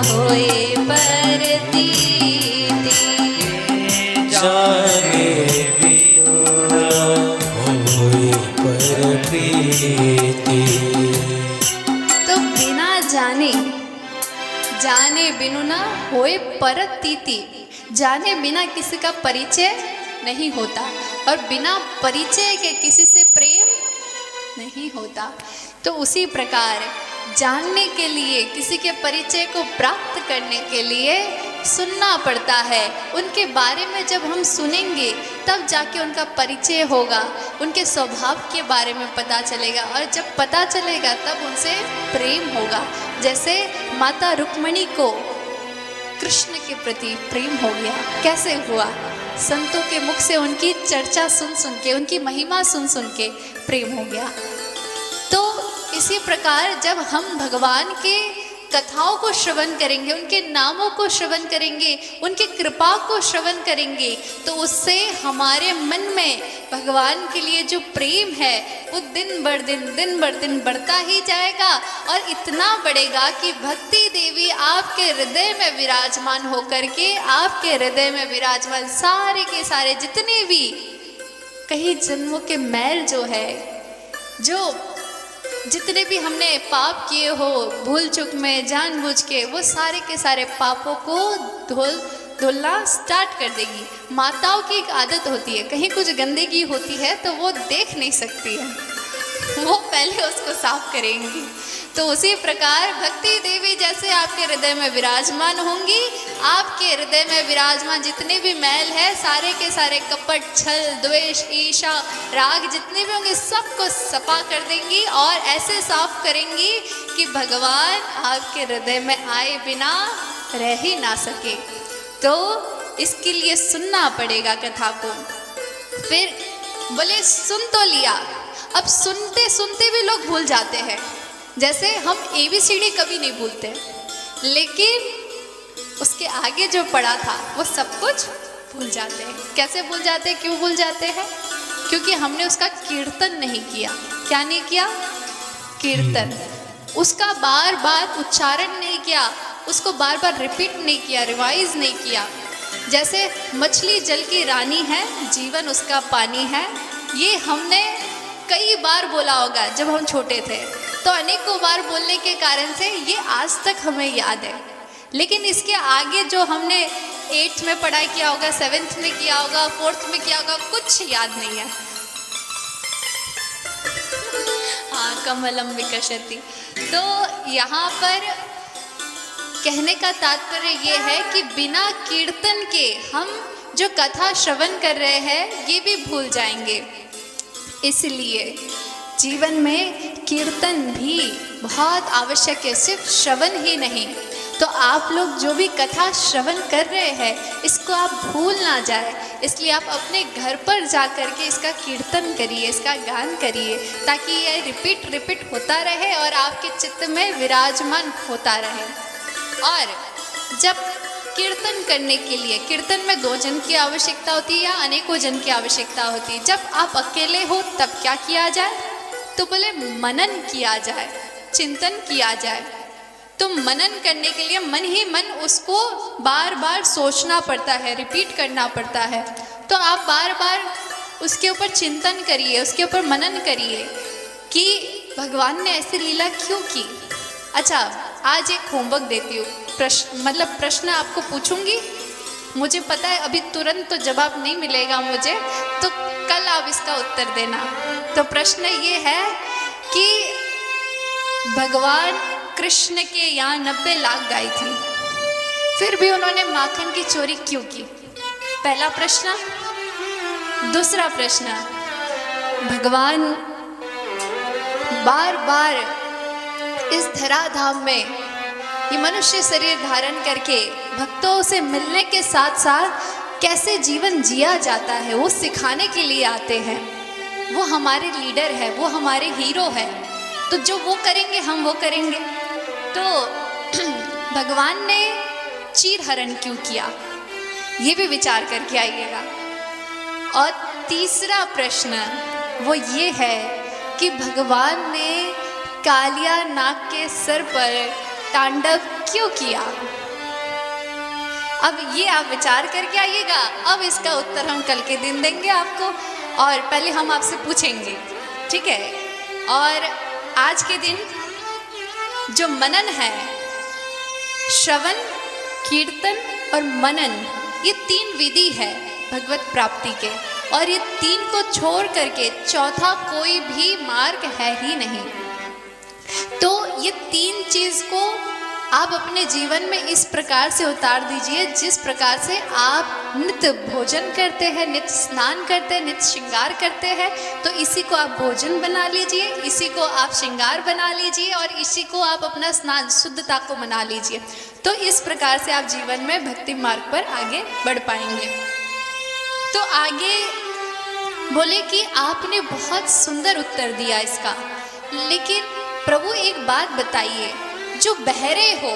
Speaker 3: होए परतीति,
Speaker 4: जाने बिनु न होई परप्रीति।
Speaker 3: तो बिना जाने, जाने बिनु ना होए परतीति, जाने बिना किसी का परिचय नहीं होता, और बिना परिचय के किसी से प्रेम नहीं होता। तो उसी प्रकार जानने के लिए, किसी के परिचय को प्राप्त करने के लिए सुनना पड़ता है। उनके बारे में जब हम सुनेंगे तब जाके उनका परिचय होगा, उनके स्वभाव के बारे में पता चलेगा, और जब पता चलेगा तब उनसे प्रेम होगा। जैसे माता रुक्मिणी को कृष्ण के प्रति प्रेम हो गया। कैसे हुआ? संतों के मुख से उनकी चर्चा सुन सुन के, उनकी महिमा सुन सुन के प्रेम हो गया। तो इसी प्रकार जब हम भगवान के कथाओं को श्रवण करेंगे, उनके नामों को श्रवण करेंगे, उनकी कृपा को श्रवण करेंगे, तो उससे हमारे मन में भगवान के लिए जो प्रेम है वो दिन बर दिन बढ़ता ही जाएगा, और इतना बढ़ेगा कि भक्ति देवी आपके हृदय में विराजमान होकर के, आपके हृदय में विराजमान सारे के सारे जितने भी कई जन्मों के मैल जो है, जो जितने भी हमने पाप किए हो भूल चूक में जानबूझ के, वो सारे के सारे पापों को धुलना स्टार्ट कर देगी। माताओं की एक आदत होती है, कहीं कुछ गंदगी होती है तो वो देख नहीं सकती है, वो पहले उसको साफ करेंगी। तो उसी प्रकार भक्ति देवी जैसे आपके हृदय में विराजमान होंगी, आपके हृदय में विराजमान जितने भी मैल है, सारे के सारे कपट, छल, द्वेष, ईर्ष्या, राग जितने भी होंगे सबको सफा कर देंगी, और ऐसे साफ करेंगी कि भगवान आपके हृदय में आए बिना रह ही ना सके। तो इसके लिए सुनना पड़ेगा कथा को। फिर बोले सुन तो लिया, अब सुनते सुनते भी लोग भूल जाते हैं। जैसे हम ABCD कभी नहीं भूलते, लेकिन उसके आगे जो पड़ा था वो सब कुछ भूल जाते हैं। कैसे भूल जाते हैं? क्यों भूल जाते हैं? क्योंकि हमने उसका कीर्तन नहीं किया। क्या नहीं किया? कीर्तन। उसका बार बार उच्चारण नहीं किया, उसको बार बार रिपीट नहीं किया, रिवाइज नहीं किया। जैसे मछली जल की रानी है, जीवन उसका पानी है, ये हमने कई बार बोला होगा जब हम छोटे थे। तो अनेकों बार बोलने के कारण से ये आज तक हमें याद है। लेकिन इसके आगे जो हमने 8th में पढ़ाई किया होगा, 7th में किया होगा, 4th में किया होगा, कुछ याद नहीं है। हाँ, कमलम विकसति। तो यहाँ पर कहने का तात्पर्य ये है कि बिना कीर्तन के हम जो कथा श्रवण कर रहे हैं ये भी भूल जाएंगे। इसलिए जीवन में कीर्तन भी बहुत आवश्यक है, सिर्फ श्रवण ही नहीं। तो आप लोग जो भी कथा श्रवण कर रहे हैं इसको आप भूल ना जाए, इसलिए आप अपने घर पर जा कर के इसका कीर्तन करिए, इसका गान करिए, ताकि ये रिपीट होता रहे और आपके चित्त में विराजमान होता रहे। और जब कीर्तन करने के लिए, कीर्तन में 2 जन की आवश्यकता होती है या अनेकों जन की आवश्यकता होती है। जब आप अकेले हो तब क्या किया जाए? तो बोले मनन किया जाए, चिंतन किया जाए। तो मनन करने के लिए मन ही मन उसको बार बार सोचना पड़ता है, रिपीट करना पड़ता है। तो आप बार बार उसके ऊपर चिंतन करिए, उसके ऊपर मनन करिए कि भगवान ने ऐसी लीला क्यों की। अच्छा, आज एक होमवर्क देती हूँ, प्रश्न आपको पूछूंगी। मुझे पता है अभी तुरंत तो जवाब नहीं मिलेगा मुझे, तो कल आप इसका उत्तर देना। तो प्रश्न ये है कि भगवान कृष्ण के यहाँ 90 लाख गाय थी, फिर भी उन्होंने माखन की चोरी क्यों की? पहला प्रश्न। दूसरा प्रश्न, भगवान बार बार इस धराधाम में ये मनुष्य शरीर धारण करके भक्तों से मिलने के साथ साथ कैसे जीवन जिया जाता है वो सिखाने के लिए आते हैं। वो हमारे लीडर है, वो हमारे हीरो है, तो जो वो करेंगे हम वो करेंगे। तो भगवान ने चीर हरण क्यों किया, ये भी विचार करके आइएगा। और तीसरा प्रश्न वो ये है कि भगवान ने कालिया नाग के सर पर तांडव क्यों किया। अब ये आप विचार करके आइएगा। अब इसका उत्तर हम कल के दिन देंगे आपको, और पहले हम आपसे पूछेंगे, ठीक है। और आज के दिन जो मनन है, श्रवण, कीर्तन और मनन, ये 3 विधि है भगवत प्राप्ति के, और ये 3 को छोड़ करके चौथा कोई भी मार्ग है ही नहीं। तो ये 3 चीज को आप अपने जीवन में इस प्रकार से उतार दीजिए, जिस प्रकार से आप नित्य भोजन करते हैं, नित्य स्नान करते हैं, नित्य श्रृंगार करते हैं, तो इसी को आप भोजन बना लीजिए, इसी को आप श्रृंगार बना लीजिए, और इसी को आप अपना स्नान शुद्धता को मना लीजिए। तो इस प्रकार से आप जीवन में भक्ति मार्ग पर आगे बढ़ पाएंगे। तो आगे बोले कि आपने बहुत सुंदर उत्तर दिया इसका, लेकिन प्रभु एक बात बताइए, जो बहरे हो,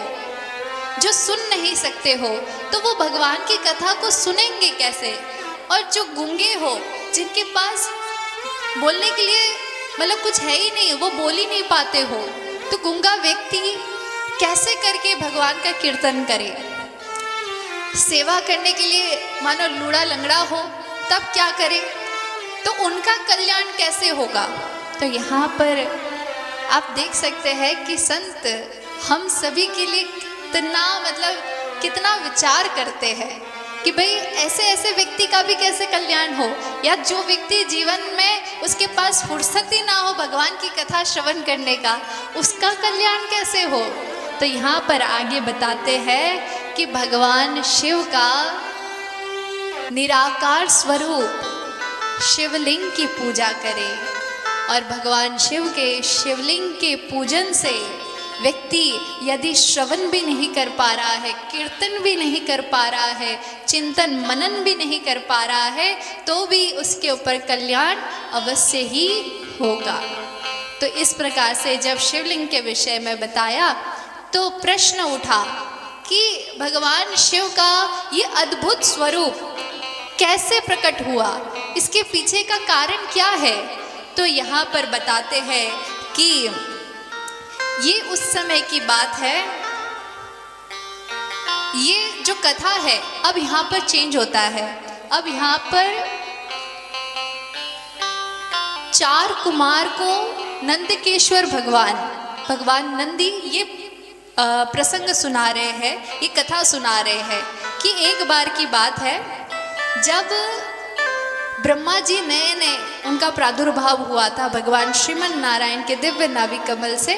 Speaker 3: जो सुन नहीं सकते हो, तो वो भगवान की कथा को सुनेंगे कैसे? और जो गूंगे हो, जिनके पास बोलने के लिए मतलब कुछ है ही नहीं, वो बोल ही नहीं पाते हो, तो गूंगा व्यक्ति कैसे करके भगवान का कीर्तन करे? सेवा करने के लिए मानो लूड़ा लंगड़ा हो, तब क्या करे? तो उनका कल्याण कैसे होगा? तो यहाँ पर आप देख सकते हैं कि संत हम सभी के लिए कितना विचार करते हैं कि भाई ऐसे ऐसे व्यक्ति का भी कैसे कल्याण हो, या जो व्यक्ति जीवन में उसके पास फुर्सत ही ना हो भगवान की कथा श्रवण करने का, उसका कल्याण कैसे हो। तो यहाँ पर आगे बताते हैं कि भगवान शिव का निराकार स्वरूप शिवलिंग की पूजा करें, और भगवान शिव के शिवलिंग के पूजन से व्यक्ति यदि श्रवण भी नहीं कर पा रहा है, कीर्तन भी नहीं कर पा रहा है, चिंतन मनन भी नहीं कर पा रहा है, तो भी उसके ऊपर कल्याण अवश्य ही होगा। तो इस प्रकार से जब शिवलिंग के विषय में बताया तो प्रश्न उठा कि भगवान शिव का ये अद्भुत स्वरूप कैसे प्रकट हुआ, इसके पीछे का कारण क्या है। तो यहाँ पर बताते हैं कि ये उस समय की बात है, ये जो कथा है अब यहाँ पर चेंज होता है। अब यहाँ पर 4 कुमार को नंदकेश्वर भगवान नंदी ये प्रसंग सुना रहे हैं, ये कथा सुना रहे हैं कि एक बार की बात है जब ब्रह्मा जी नए उनका प्रादुर्भाव हुआ था भगवान श्रीमन नारायण के दिव्य नाभि कमल से।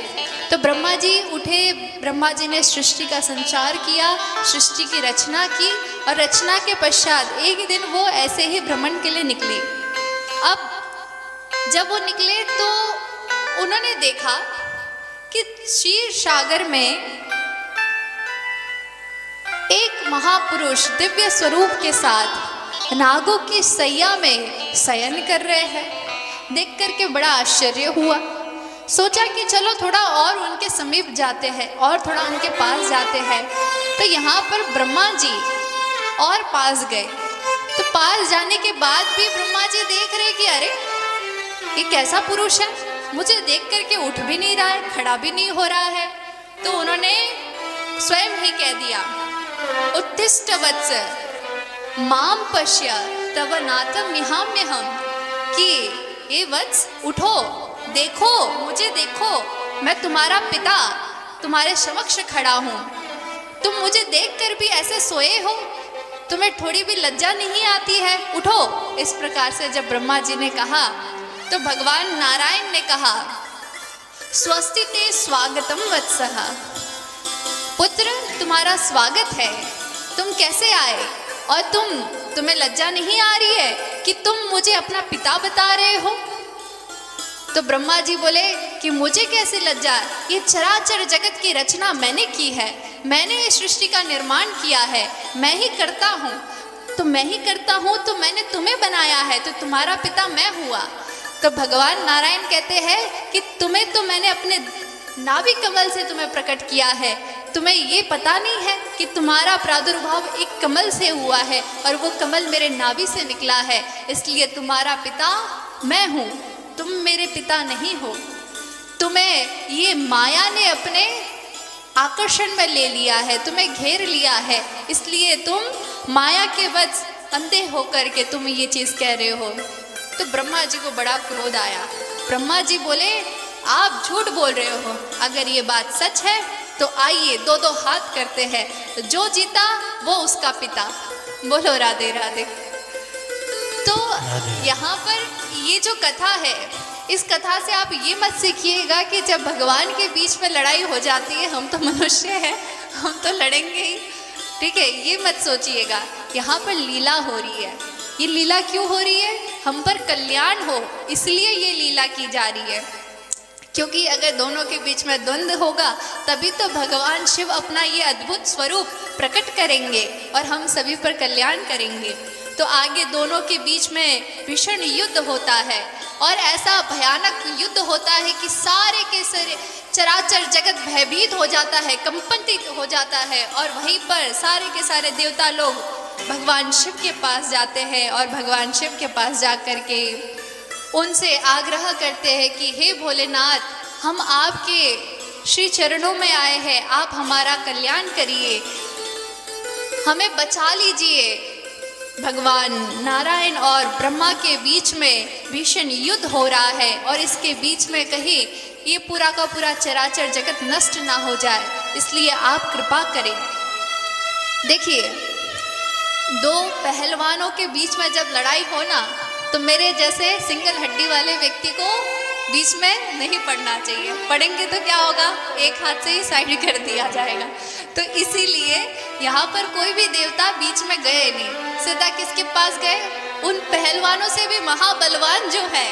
Speaker 3: तो ब्रह्मा जी उठे, ब्रह्मा जी ने सृष्टि का संचार किया, सृष्टि की रचना की और रचना के पश्चात एक दिन वो ऐसे ही भ्रमण के लिए निकले। अब जब वो निकले तो उन्होंने देखा कि क्षीर सागर में एक महापुरुष दिव्य स्वरूप के साथ नागों की सैया में शयन कर रहे हैं। देख करके बड़ा आश्चर्य हुआ। सोचा कि चलो थोड़ा और उनके समीप जाते हैं और थोड़ा उनके पास जाते हैं। तो यहाँ पर ब्रह्मा जी और पास गए। तो पास जाने के बाद भी ब्रह्मा जी देख रहे कि अरे ये कैसा पुरुष है, मुझे देख करके उठ भी नहीं रहा है, खड़ा भी नहीं हो रहा है। तो उन्होंने स्वयं ही कह दिया, उत्तिष्ठ वत्स माम पश्य तव नाथम मिहाम्यहम, कि ये वत्स उठो, देखो मुझे देखो, मैं तुम्हारा पिता तुम्हारे समक्ष खड़ा हूँ। तुम मुझे देखकर भी ऐसे सोए हो, तुम्हें थोड़ी भी लज्जा नहीं आती है, उठो। इस प्रकार से जब ब्रह्मा जी ने कहा तो भगवान नारायण ने कहा, स्वस्ति ते स्वागतम वत्सः, पुत्र तुम्हारा स्वागत है, तुम कैसे आए और तुम्हें लज्जा नहीं आ रही है कि तुम मुझे अपना पिता बता रहे हो। तो ब्रह्मा जी बोले कि मुझे कैसे लज्जा, ये चराचर जगत की रचना मैंने की है, मैंने ये सृष्टि का निर्माण किया है, मैं ही करता हूँ। तो मैं ही करता हूँ तो मैंने तुम्हें बनाया है, तो तुम्हारा पिता मैं हुआ। तो भगवान नारायण कहते हैं कि तुम्हें तो मैंने अपने नाभि कमल से तुम्हें प्रकट किया है, तुम्हें ये पता नहीं है कि तुम्हारा प्रादुर्भाव एक कमल से हुआ है और वो कमल मेरे नाभि से निकला है, इसलिए तुम्हारा पिता मैं हूँ, तुम मेरे पिता नहीं हो। तुम्हें ये माया ने अपने आकर्षण में ले लिया है, तुम्हें घेर लिया है, इसलिए तुम माया के वश अंधे होकर के तुम ये चीज़ कह रहे हो। तो ब्रह्मा जी को बड़ा क्रोध आया। ब्रह्मा जी बोले, आप झूठ बोल रहे हो, अगर ये बात सच है तो आइए दो दो हाथ करते हैं, जो जीता वो उसका पिता। बोलो राधे राधे। तो यहाँ पर ये जो कथा है, इस कथा से आप ये मत सीखिएगा कि जब भगवान के बीच में लड़ाई हो जाती है, हम तो मनुष्य हैं, हम तो लड़ेंगे ही, ठीक है, ये मत सोचिएगा। यहाँ पर लीला हो रही है। ये लीला क्यों हो रही है? हम पर कल्याण हो, इसलिए ये लीला की जा रही है। क्योंकि अगर दोनों के बीच में द्वंद्व होगा तभी तो भगवान शिव अपना ये अद्भुत स्वरूप प्रकट करेंगे और हम सभी पर कल्याण करेंगे। तो आगे दोनों के बीच में भीषण युद्ध होता है और ऐसा भयानक युद्ध होता है कि सारे के सारे चराचर जगत भयभीत हो जाता है, कंपित हो जाता है। और वहीं पर सारे के सारे देवता लोग भगवान शिव के पास जाते हैं और भगवान शिव के पास जा कर के उनसे आग्रह करते हैं कि हे भोलेनाथ, हम आपके श्री चरणों में आए हैं, आप हमारा कल्याण करिए, हमें बचा लीजिए। भगवान नारायण और ब्रह्मा के बीच में भीषण युद्ध हो रहा है और इसके बीच में कहीं ये पूरा का पूरा चराचर जगत नष्ट ना हो जाए, इसलिए आप कृपा करें। देखिए, दो पहलवानों के बीच में जब लड़ाई हो ना, तो मेरे जैसे सिंगल हड्डी वाले व्यक्ति को बीच में नहीं पड़ना चाहिए। पड़ेंगे तो क्या होगा, एक हाथ से ही साइड कर दिया जाएगा। तो इसीलिए यहाँ पर कोई भी देवता बीच में गए नहीं, सीधा किसके पास गए? उन पहलवानों से भी महाबलवान जो है।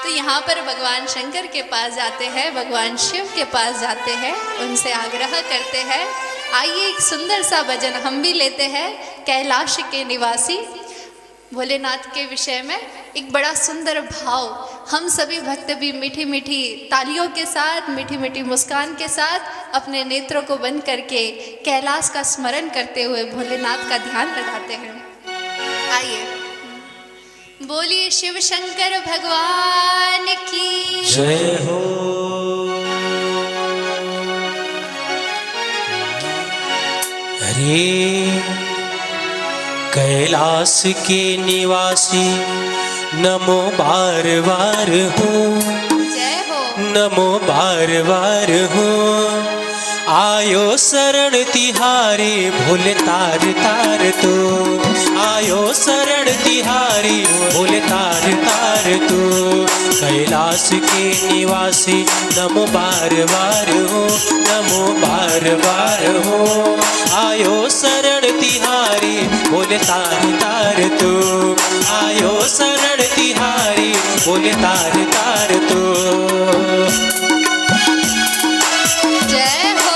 Speaker 3: तो यहाँ पर भगवान शंकर के पास जाते हैं, भगवान शिव के पास जाते हैं, उनसे आग्रह करते हैं, आइए एक सुंदर सा भजन हम भी लेते हैं। कैलाश के निवासी भोलेनाथ के विषय में एक बड़ा सुंदर भाव, हम सभी भक्त भी मीठी मीठी तालियों के साथ, मीठी मीठी मुस्कान के साथ अपने नेत्रों को बंद करके कैलाश का स्मरण करते हुए भोलेनाथ का ध्यान लगाते हैं। आइए, बोलिए शिव शंकर भगवान की
Speaker 4: जय हो। हरे कैलाश के निवासी, नमो बार बार हो।
Speaker 3: जय हो।
Speaker 1: नमो बार बार हो। आयो शरण तिहारी भोले तार तार तो, आयो शरण तिहारी भोले तार तार तो। कैलाश के निवासी नमो बार बार हो, नमो बार बार हो। आयो शरण तिहारी भोले तार तार तो, आयो शरण तिहारी भोले तार तार तो।
Speaker 3: जय हो।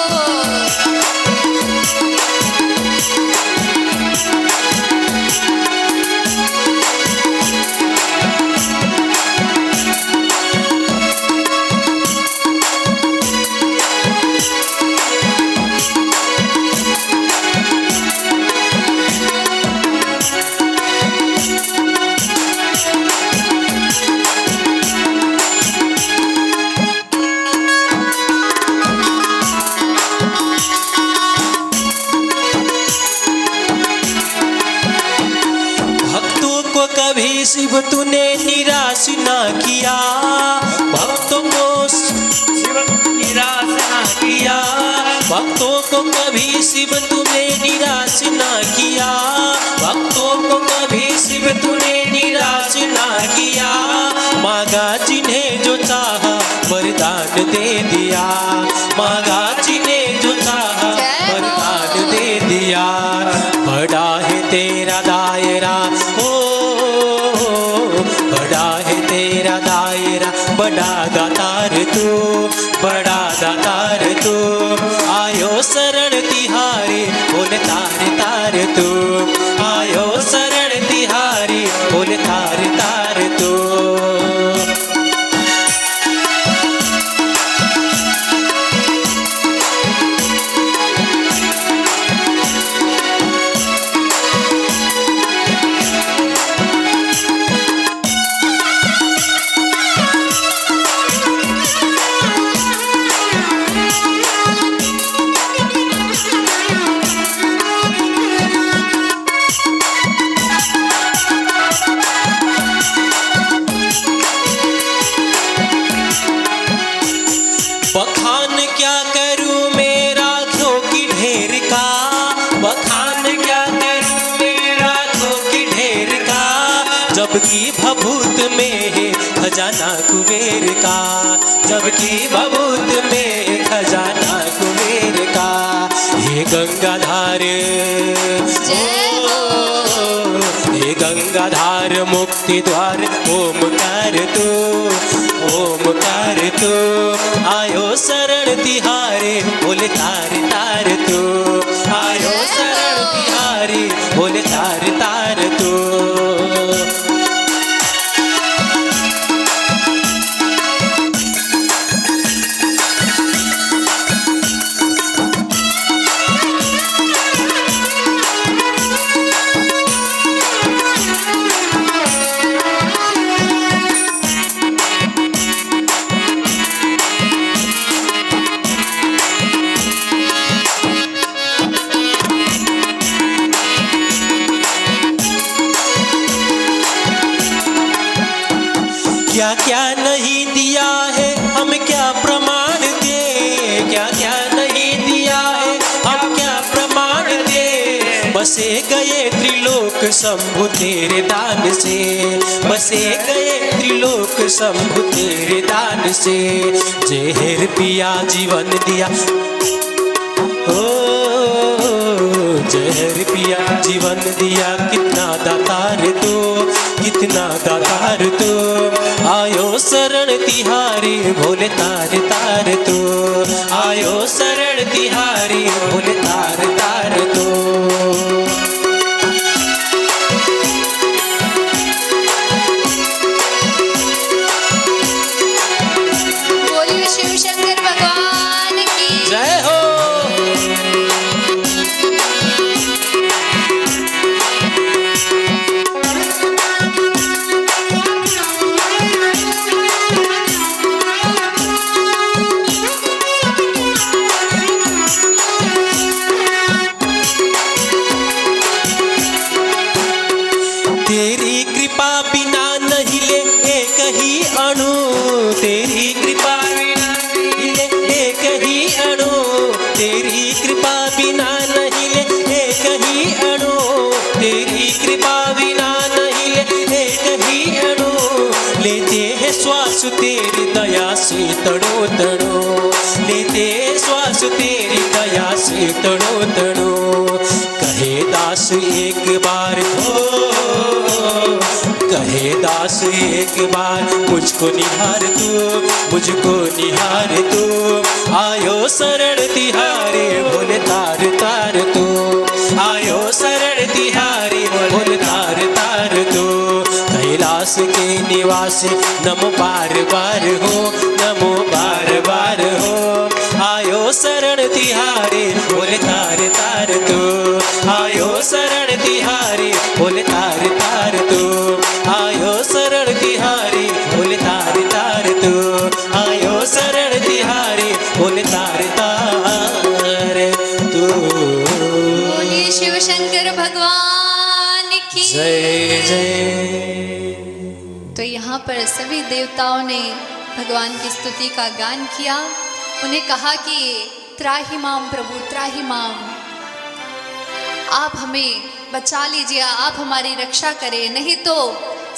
Speaker 1: कभी शिव तूने निराश ना किया, भक्तों को शिव निराश ना किया। भक्तों को कभी शिव तूने निराश ना किया, भक्तों को कभी शिव तूने निराश ना किया। मांगा जिन्हें जो चाहा वरदान दे दिया, मांगा जिन्हें जो चाहा वरदान दे दिया। बड़ा है तेरा दायरा ओ, बड़ा है तेरा दायरा, बड़ा दातार तू, बड़ा दातार तू। आयो शरण तिहारी बोले तार तार तू, आयो शरण तिहारी बोले तार तार तू। बखान क्या करूं मेरा घो की ढेर का, बखान क्या करूं मेरा घो की ढेर का। जबकि भभूत में है खजाना कुबेर का, जबकि भभूत में है खजाना कुबेर का। हे गंगाधार हे गंगाधार मुक्ति द्वार ओमकार तू, ओमकार तू। आयो शरण तिहारी बोले तार तार तू, आयो शरण तिहारी बोले तार तार तू। क्या क्या नहीं दिया है हम क्या प्रमाण दे, क्या क्या नहीं दिया है हम क्या प्रमाण दे। बसे गए त्रिलोक शंभु तेरे दान से, बसे गए त्रिलोक शंभु तेरे दान से। जहर पिया जीवन दिया ओ, जहर पिया जीवन दिया। कितना दातार तू, कितना दातार तू। आयो शरण तिहारी भोले तार तार तू, आयो शरण तिहारी भोले तार तार तू।
Speaker 3: बोलिए शिव शंकर भगवान की
Speaker 1: जय हो। तेरी कृपा लेते हैं श्वास तेरी दया से तड़ो तड़ो, लेते हैं श्वास तेरी दया से तड़ो तड़ो। कहे दास एक बार हो, कहे दास एक बार मुझको निहार तू, मुझको निहार तू। आयो शरण तिहारी बोले तार तार तू, आयो शरण तिहारी बोले तार तार तू। कैलाश के निवासी नमो बार बार हो, नमो बार बार हो। आयो शरण तिहारी बोले तार तार तू, आयो शरण तिहारी बोले तार तार तू। आयो शरण तिहारी बोले तार तार तू, आयो शरण तिहारी बोले तार तार तू।
Speaker 3: बोलिए शिव शंकर भगवान की
Speaker 1: जय जय।
Speaker 3: तो यहाँ पर सभी देवताओं ने भगवान की स्तुति का गान किया। उन्हें कहा कि त्राहि माम प्रभु त्राहि माम, आप हमें बचा लीजिए, आप हमारी रक्षा करें, नहीं तो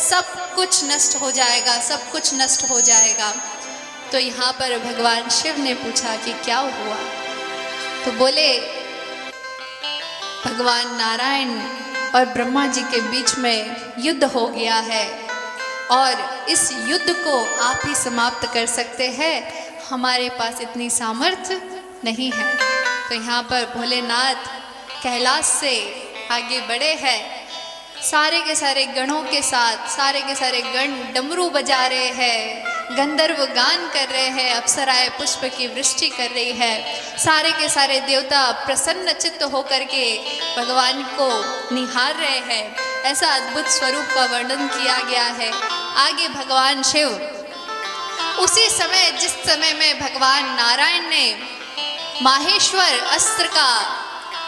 Speaker 3: सब कुछ नष्ट हो जाएगा, सब कुछ नष्ट हो जाएगा। तो यहाँ पर भगवान शिव ने पूछा कि क्या हुआ? तो बोले भगवान नारायण और ब्रह्मा जी के बीच में युद्ध हो गया है और इस युद्ध को आप ही समाप्त कर सकते हैं, हमारे पास इतनी सामर्थ्य नहीं है। तो यहाँ पर भोलेनाथ कैलाश से आगे बढ़े हैं, सारे के सारे गणों के साथ, सारे के सारे गण डमरू बजा रहे हैं, गंधर्व गान कर रहे हैं, अप्सराएं पुष्प की वृष्टि कर रही है। सारे के सारे देवता प्रसन्न चित्त होकर के भगवान को निहार रहे हैं। ऐसा अद्भुत स्वरूप का वर्णन किया गया है। आगे भगवान शिव उसी समय, जिस समय में भगवान नारायण ने माहेश्वर अस्त्र का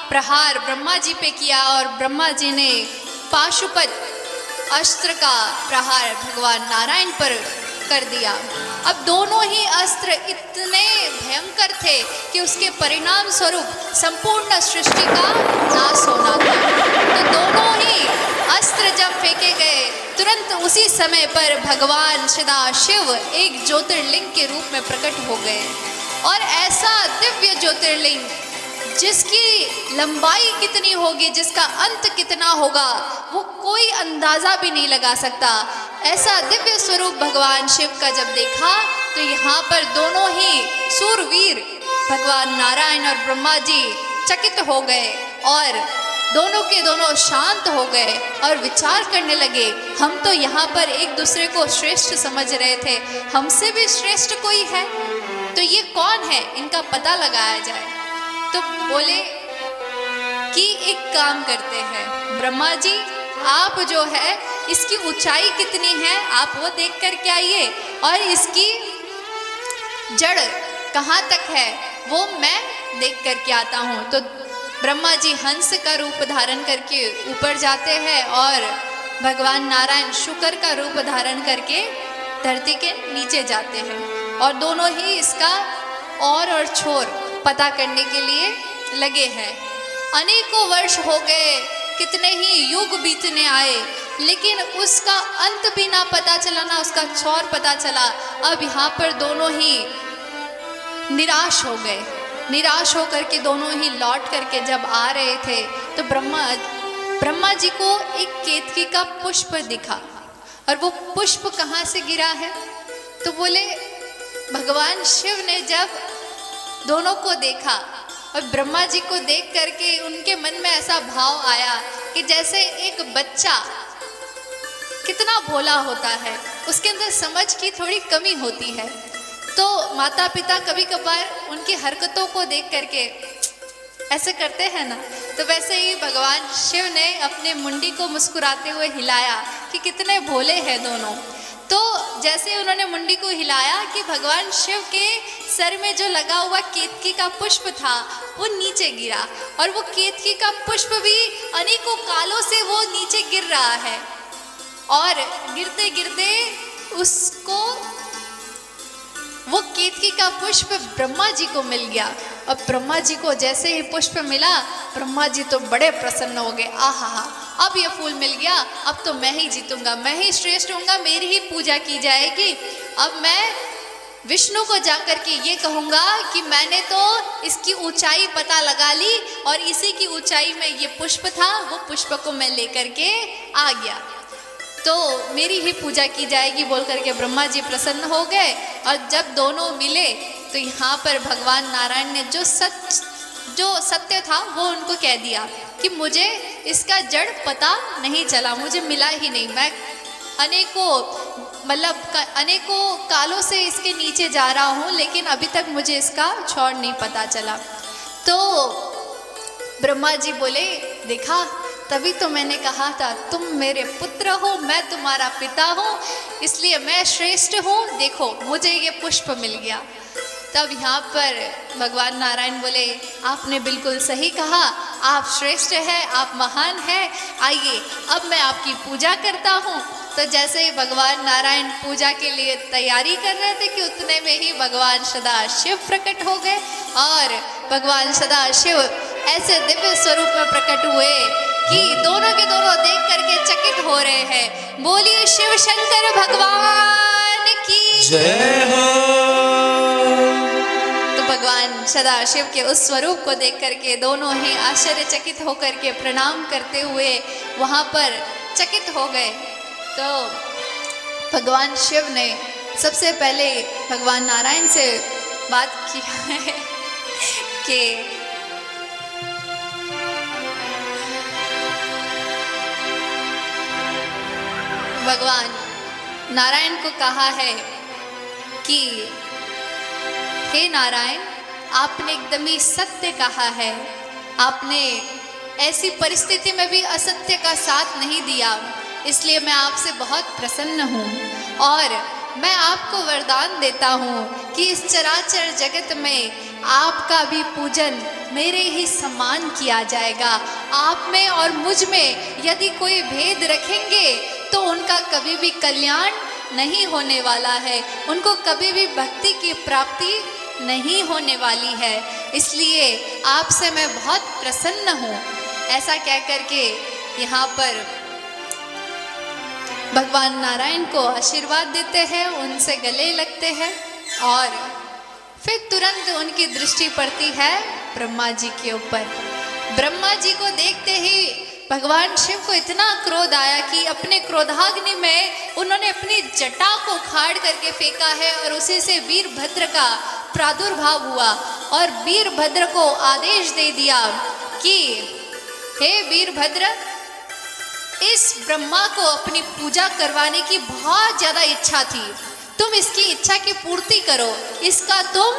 Speaker 3: प्रहार ब्रह्मा जी पे किया और ब्रह्मा जी ने पाशुपत अस्त्र का प्रहार भगवान नारायण पर कर दिया। अब दोनों ही अस्त्र इतने भयंकर थे कि उसके परिणाम स्वरूप संपूर्ण सृष्टि का नाश होना था। तो दोनों ही अस्त्र जब फेंके गए, तुरंत उसी समय पर भगवान सदाशिव एक ज्योतिर्लिंग के रूप में प्रकट हो गए। और ऐसा दिव्य ज्योतिर्लिंग जिसकी लंबाई कितनी होगी, जिसका अंत कितना होगा, वो कोई अंदाजा भी नहीं लगा सकता। ऐसा दिव्य स्वरूप भगवान शिव का जब देखा तो यहाँ पर दोनों ही सूरवीर भगवान नारायण और ब्रह्मा जी चकित हो गए और दोनों के दोनों शांत हो गए और विचार करने लगे। हम तो यहाँ पर एक दूसरे को श्रेष्ठ समझ रहे थे, हमसे भी श्रेष्ठ कोई है, तो ये कौन है, इनका पता लगाया जाए। तो बोले कि एक काम करते हैं, ब्रह्मा जी आप जो है इसकी ऊंचाई कितनी है आप वो देख कर के आइए और इसकी जड़ कहाँ तक है वो मैं देख कर के आता हूँ। तो ब्रह्मा जी हंस का रूप धारण करके ऊपर जाते हैं और भगवान नारायण शुकर का रूप धारण करके धरती के नीचे जाते हैं और दोनों ही इसका और छोर पता करने के लिए लगे हैं। अनेकों वर्ष हो गए, कितने ही युग बीतने आए, लेकिन उसका अंत भी ना पता चला, ना उसका छोर पता चला। अब यहाँ पर दोनों ही निराश हो गए। निराश होकर के दोनों ही लौट करके जब आ रहे थे तो ब्रह्मा जी को एक केतकी का पुष्प दिखा। और वो पुष्प कहाँ से गिरा है? तो बोले भगवान शिव ने जब दोनों को देखा और ब्रह्मा जी को देख करके उनके मन में ऐसा भाव आया कि जैसे एक बच्चा कितना भोला होता है, उसके अंदर समझ की थोड़ी कमी होती है, तो माता पिता कभी कभार उनकी हरकतों को देख करके ऐसे करते हैं ना, तो वैसे ही भगवान शिव ने अपने मुंडी को मुस्कुराते हुए हिलाया कि कितने भोले हैं दोनों। तो जैसे उन्होंने मुंडी को हिलाया कि भगवान शिव के सर में जो लगा हुआ केतकी का पुष्प था वो नीचे गिरा और वो केतकी का पुष्प भी अनेकों कालों से वो नीचे गिर रहा है और गिरते गिरते उसको वो केतकी का पुष्प ब्रह्मा जी को मिल गया। अब ब्रह्मा जी को जैसे ही पुष्प मिला, ब्रह्मा जी तो बड़े प्रसन्न हो गए। आहा, अब ये फूल मिल गया, अब तो मैं ही जीतूंगा, मैं ही श्रेष्ठ हूँगा, मेरी ही पूजा की जाएगी। अब मैं विष्णु को जाकर के ये कहूँगा कि मैंने तो इसकी ऊंचाई पता लगा ली और इसी की ऊंचाई में ये पुष्प था, वो पुष्प को मैं लेकर के आ गया, तो मेरी ही पूजा की जाएगी बोल करके ब्रह्मा जी प्रसन्न हो गए। और जब दोनों मिले तो यहाँ पर भगवान नारायण ने जो सत्य था वो उनको कह दिया कि मुझे इसका जड़ पता नहीं चला, मुझे मिला ही नहीं, मैं अनेकों कालों से इसके नीचे जा रहा हूँ, लेकिन अभी तक मुझे इसका छोर नहीं पता चला। तो ब्रह्मा जी बोले, देखा तभी तो मैंने कहा था तुम मेरे पुत्र हो, मैं तुम्हारा पिता हूँ, इसलिए मैं श्रेष्ठ हूँ, देखो मुझे ये पुष्प मिल गया। तब यहाँ पर भगवान नारायण बोले, आपने बिल्कुल सही कहा, आप श्रेष्ठ हैं, आप महान हैं, आइए अब मैं आपकी पूजा करता हूँ। तो जैसे ही भगवान नारायण पूजा के लिए तैयारी कर रहे थे कि उतने में ही भगवान सदाशिव प्रकट हो गए और भगवान सदाशिव ऐसे दिव्य स्वरूप में प्रकट हुए कि दोनों के दोनों देख करके चकित हो रहे हैं। बोलिए शिव शंकर भगवान की
Speaker 4: जय हो।
Speaker 3: तो भगवान सदाशिव के उस स्वरूप को देख करके दोनों ही आश्चर्यचकित होकर के प्रणाम करते हुए वहाँ पर चकित हो गए। तो भगवान शिव ने सबसे पहले भगवान नारायण से बात की है कि भगवान नारायण को कहा है कि हे नारायण, आपने एकदम ही सत्य कहा है, आपने ऐसी परिस्थिति में भी असत्य का साथ नहीं दिया, इसलिए मैं आपसे बहुत प्रसन्न हूँ और मैं आपको वरदान देता हूँ कि इस चराचर जगत में आपका भी पूजन मेरे ही समान किया जाएगा। आप में और मुझ में यदि कोई भेद रखेंगे तो उनका कभी भी कल्याण नहीं होने वाला है, उनको कभी भी भक्ति की प्राप्ति नहीं होने वाली है, इसलिए आपसे मैं बहुत प्रसन्न हूँ। ऐसा कह करके यहाँ पर भगवान नारायण को आशीर्वाद देते हैं, उनसे गले लगते हैं और फिर तुरंत उनकी दृष्टि पड़ती है ब्रह्मा जी के ऊपर। ब्रह्मा जी को देखते ही भगवान शिव को इतना क्रोध आया कि अपने क्रोधाग्नि में उन्होंने अपनी जटा को खाड़ करके फेंका है और उसी से वीरभद्र का प्रादुर्भाव हुआ और वीरभद्र को आदेश दे दिया कि हे वीरभद्र, इस ब्रह्मा को अपनी पूजा करवाने की बहुत ज़्यादा इच्छा थी, तुम इसकी इच्छा की पूर्ति करो, इसका तुम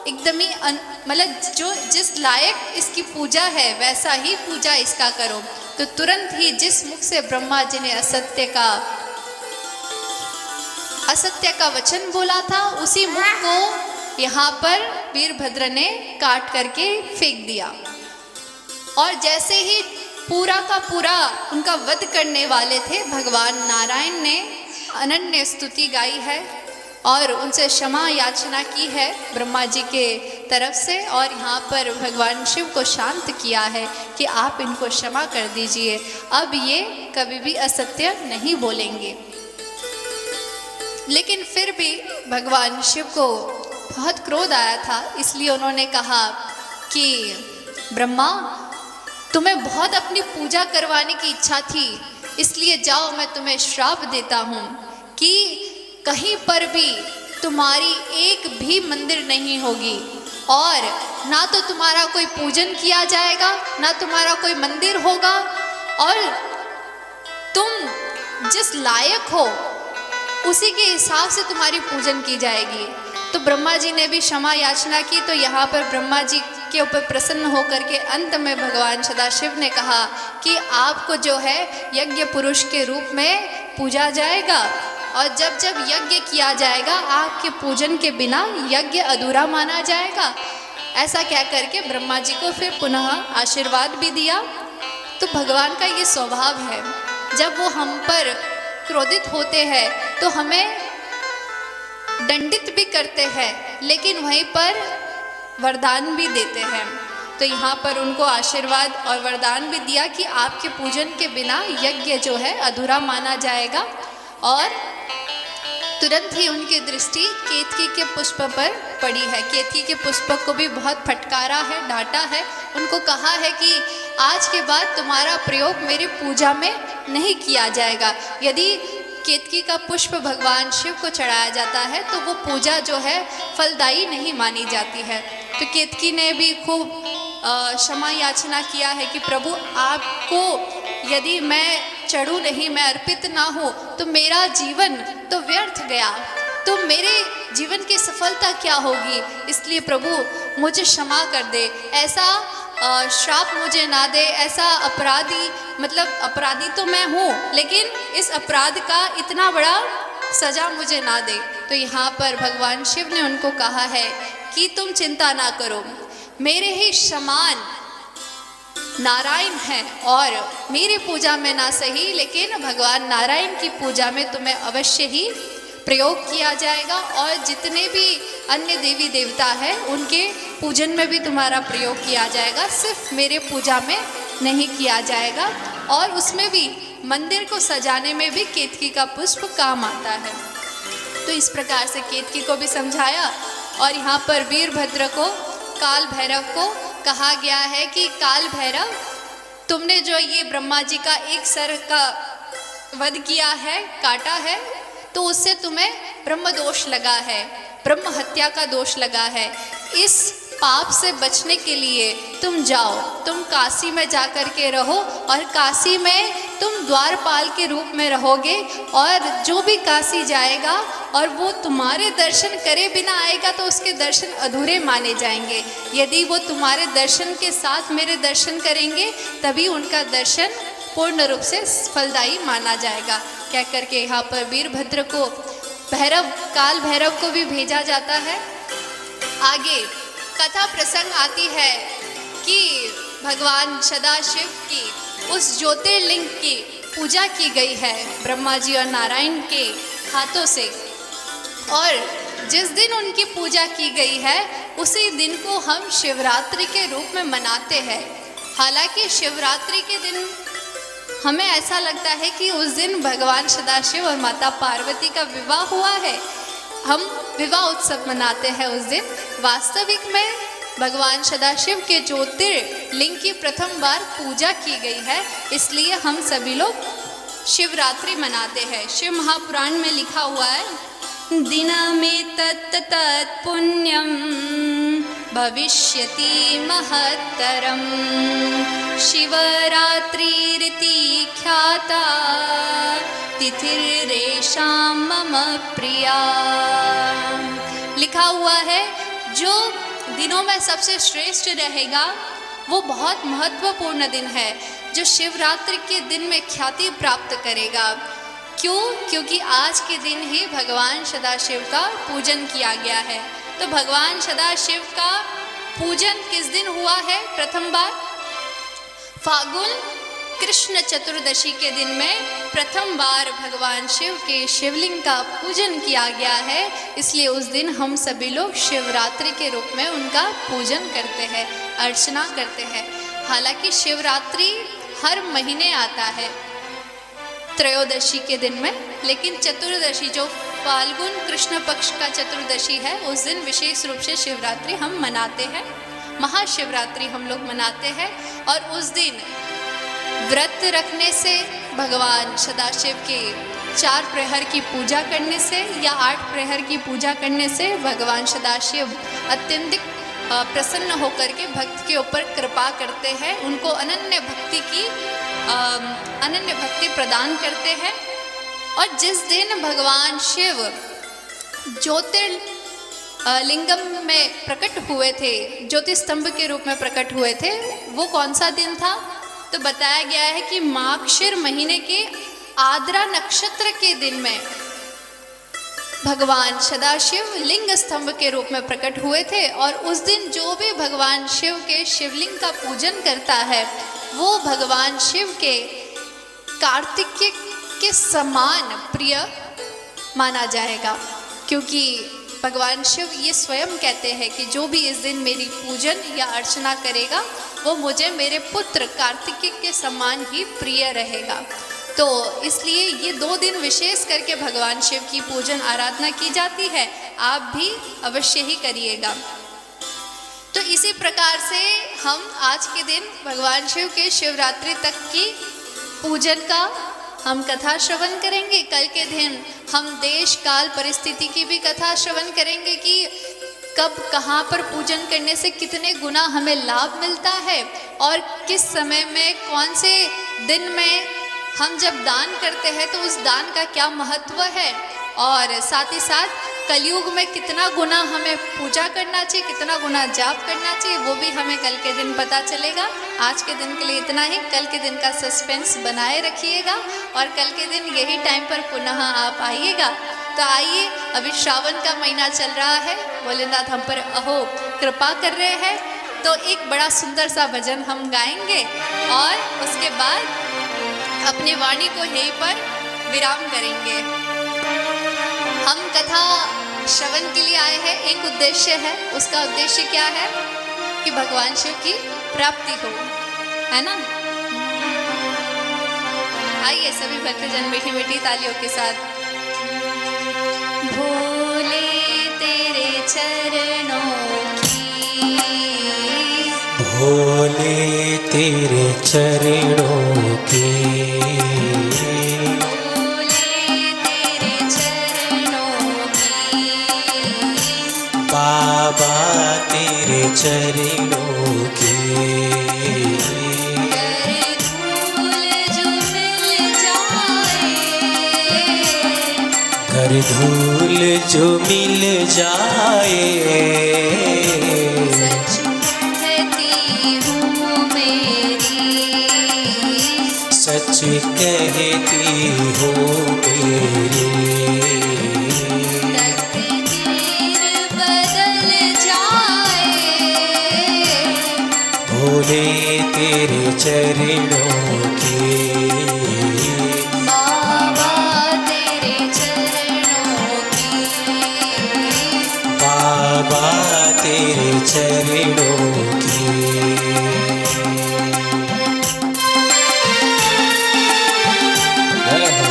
Speaker 3: एकदम ही मतलब जो जिस लायक इसकी पूजा है वैसा ही पूजा इसका करो। तो तुरंत ही जिस मुख से ब्रह्मा जी ने असत्य का वचन बोला था, उसी मुख को यहाँ पर वीरभद्र ने काट करके फेंक दिया और जैसे ही पूरा का पूरा उनका वध करने वाले थे, भगवान नारायण ने अनन्य स्तुति गाई है और उनसे क्षमा याचना की है ब्रह्मा जी के तरफ से और यहाँ पर भगवान शिव को शांत किया है कि आप इनको क्षमा कर दीजिए, अब ये कभी भी असत्य नहीं बोलेंगे। लेकिन फिर भी भगवान शिव को बहुत क्रोध आया था, इसलिए उन्होंने कहा कि ब्रह्मा, तुम्हें बहुत अपनी पूजा करवाने की इच्छा थी, इसलिए जाओ मैं तुम्हें श्राप देता हूँ कि कहीं पर भी तुम्हारी एक भी मंदिर नहीं होगी और ना तो तुम्हारा कोई पूजन किया जाएगा, ना तुम्हारा कोई मंदिर होगा और तुम जिस लायक हो उसी के हिसाब से तुम्हारी पूजन की जाएगी। तो ब्रह्मा जी ने भी क्षमा याचना की। तो यहाँ पर ब्रह्मा जी के ऊपर प्रसन्न होकर के अंत में भगवान सदाशिव ने कहा कि आपको जो है यज्ञ पुरुष के रूप में पूजा जाएगा और जब जब यज्ञ किया जाएगा आपके पूजन के बिना यज्ञ अधूरा माना जाएगा। ऐसा कह करके ब्रह्मा जी को फिर पुनः आशीर्वाद भी दिया। तो भगवान का ये स्वभाव है, जब वो हम पर क्रोधित होते हैं तो हमें दंडित भी करते हैं, लेकिन वहीं पर वरदान भी देते हैं। तो यहाँ पर उनको आशीर्वाद और वरदान भी दिया कि आपके पूजन के बिना यज्ञ जो है अधूरा माना जाएगा। और तुरंत ही उनकी दृष्टि केतकी के पुष्प पर पड़ी है। केतकी के पुष्प को भी बहुत फटकारा है, डांटा है, उनको कहा है कि आज के बाद तुम्हारा प्रयोग मेरी पूजा में नहीं किया जाएगा। यदि केतकी का पुष्प भगवान शिव को चढ़ाया जाता है तो वो पूजा जो है फलदायी नहीं मानी जाती है। तो केतकी ने भी खूब क्षमा याचना किया है कि प्रभु आपको यदि मैं चढ़ूं नहीं, मैं अर्पित ना हो तो मेरा जीवन तो व्यर्थ गया, तो मेरे जीवन की सफलता क्या होगी। इसलिए प्रभु मुझे क्षमा कर दे, ऐसा श्राप मुझे ना दे, ऐसा अपराधी, मतलब अपराधी तो मैं हूँ लेकिन इस अपराध का इतना बड़ा सजा मुझे ना दे। तो यहाँ पर भगवान शिव ने उनको कहा है कि तुम चिंता ना करो, मेरे ही समान नारायण हैं और मेरी पूजा में ना सही लेकिन भगवान नारायण की पूजा में तुम्हें अवश्य ही प्रयोग किया जाएगा और जितने भी अन्य देवी देवता हैं उनके पूजन में भी तुम्हारा प्रयोग किया जाएगा, सिर्फ मेरे पूजा में नहीं किया जाएगा। और उसमें भी मंदिर को सजाने में भी केतकी का पुष्प काम आता है। तो इस प्रकार से केतकी को भी समझाया। और यहाँ पर वीरभद्र को, काल भैरव को कहा गया है कि काल भैरव, तुमने जो ये ब्रह्मा जी का एक सर का वध किया है, काटा है, तो उससे तुम्हें ब्रह्म दोष लगा है, ब्रह्म हत्या का दोष लगा है। इस पाप से बचने के लिए तुम जाओ, तुम काशी में जा कर के रहो और काशी में तुम द्वारपाल के रूप में रहोगे और जो भी काशी जाएगा और वो तुम्हारे दर्शन करे बिना आएगा तो उसके दर्शन अधूरे माने जाएंगे। यदि वो तुम्हारे दर्शन के साथ मेरे दर्शन करेंगे तभी उनका दर्शन पूर्ण रूप से फलदायी माना जाएगा। कह करके यहाँ पर वीरभद्र को भैरव, काल भैरव को भी भेजा जाता है। आगे कथा प्रसंग आती है कि भगवान सदाशिव की उस ज्योतिर्लिंग की पूजा की गई है ब्रह्मा जी और नारायण के हाथों से, और जिस दिन उनकी पूजा की गई है उसी दिन को हम शिवरात्रि के रूप में मनाते हैं। हालांकि शिवरात्रि के दिन हमें ऐसा लगता है कि उस दिन भगवान सदाशिव और माता पार्वती का विवाह हुआ है, हम विवाह उत्सव मनाते हैं उस दिन। वास्तविक में भगवान सदाशिव के ज्योतिर्लिंग की प्रथम बार पूजा की गई है, इसलिए हम सभी लोग शिवरात्रि मनाते हैं। शिव महापुराण में लिखा हुआ है, दिनमें तत् पुण्यम भविष्यति महत्तरम शिवरात्रिरिति ख्याता तिथिरेषां मम प्रिया। लिखा हुआ है जो दिनों में सबसे श्रेष्ठ रहेगा वो बहुत महत्वपूर्ण दिन है, जो शिवरात्रि के दिन में ख्याति प्राप्त करेगा। क्यों? क्योंकि आज के दिन ही भगवान सदाशिव का पूजन किया गया है। तो भगवान सदाशिव का पूजन किस दिन हुआ है? प्रथम बार फागुन कृष्ण चतुर्दशी के दिन में प्रथम बार भगवान शिव के शिवलिंग का पूजन किया गया है, इसलिए उस दिन हम सभी लोग शिवरात्रि के रूप में उनका पूजन करते हैं, अर्चना करते हैं। हालांकि शिवरात्रि हर महीने आता है त्रयोदशी के दिन में, लेकिन चतुर्दशी जो फाल्गुन कृष्ण पक्ष का चतुर्दशी है उस दिन विशेष रूप से शिवरात्रि हम मनाते हैं, महाशिवरात्रि हम लोग मनाते हैं। और उस दिन व्रत रखने से, भगवान सदाशिव के 4 प्रहर की पूजा करने से या 8 प्रहर की पूजा करने से भगवान सदाशिव अत्यंत प्रसन्न होकर के भक्त के ऊपर कृपा करते हैं, उनको अनन्य भक्ति प्रदान करते हैं। और जिस दिन भगवान शिव ज्योतिर्लिंगम में प्रकट हुए थे, ज्योति स्तंभ के रूप में प्रकट हुए थे, वो कौन सा दिन था? तो बताया गया है कि माघशिर महीने के आद्रा नक्षत्र के दिन में भगवान सदाशिव लिंग स्तंभ के रूप में प्रकट हुए थे। और उस दिन जो भी भगवान शिव के शिवलिंग का पूजन करता है वो भगवान शिव के कार्तिकेय के समान प्रिय माना जाएगा, क्योंकि भगवान शिव ये स्वयं कहते हैं कि जो भी इस दिन मेरी पूजन या अर्चना करेगा वो मुझे मेरे पुत्र कार्तिकेय के समान ही प्रिय रहेगा। तो इसलिए ये 2 दिन विशेष करके भगवान शिव की पूजन आराधना की जाती है, आप भी अवश्य ही करिएगा। तो इसी प्रकार से हम आज के दिन भगवान शिव के शिवरात्रि तक की पूजन का हम कथा श्रवण करेंगे। कल के दिन हम देश काल परिस्थिति की भी कथा श्रवण करेंगे कि कब कहाँ पर पूजन करने से कितने गुना हमें लाभ मिलता है और किस समय में कौन से दिन में हम जब दान करते हैं तो उस दान का क्या महत्व है, और साथ ही साथ कलयुग में कितना गुना हमें पूजा करना चाहिए, कितना गुना जाप करना चाहिए, वो भी हमें कल के दिन पता चलेगा। आज के दिन के लिए इतना ही। कल के दिन का सस्पेंस बनाए रखिएगा और कल के दिन यही टाइम पर पुनः आप आइएगा। तो आइए, अभी श्रावण का महीना चल रहा है, भोलेनाथ हम पर अहो कृपा कर रहे हैं, तो एक बड़ा सुंदर सा भजन हम गाएंगे और उसके बाद अपनी वाणी को यहीं पर विराम करेंगे। हम कथा श्रवण के लिए आए हैं, एक उद्देश्य है। उसका उद्देश्य क्या है कि भगवान शिव की प्राप्ति हो, है ना। आइए सभी भक्तजन मीठी मीठी तालियों के साथ। भोले तेरे चरणों की,
Speaker 1: भोले तेरे चरणों की, बाबा तेरे चरणों की, घर धूल जो मिल जाए,
Speaker 3: सच कहती हूँ मेरी,
Speaker 1: सच कहती हूँ मेरी, भोले तेरे चरणों की,
Speaker 3: बाबा तेरे चरणों की,
Speaker 1: बाबा तेरे चरणों की। जय हो।
Speaker 3: जय हो।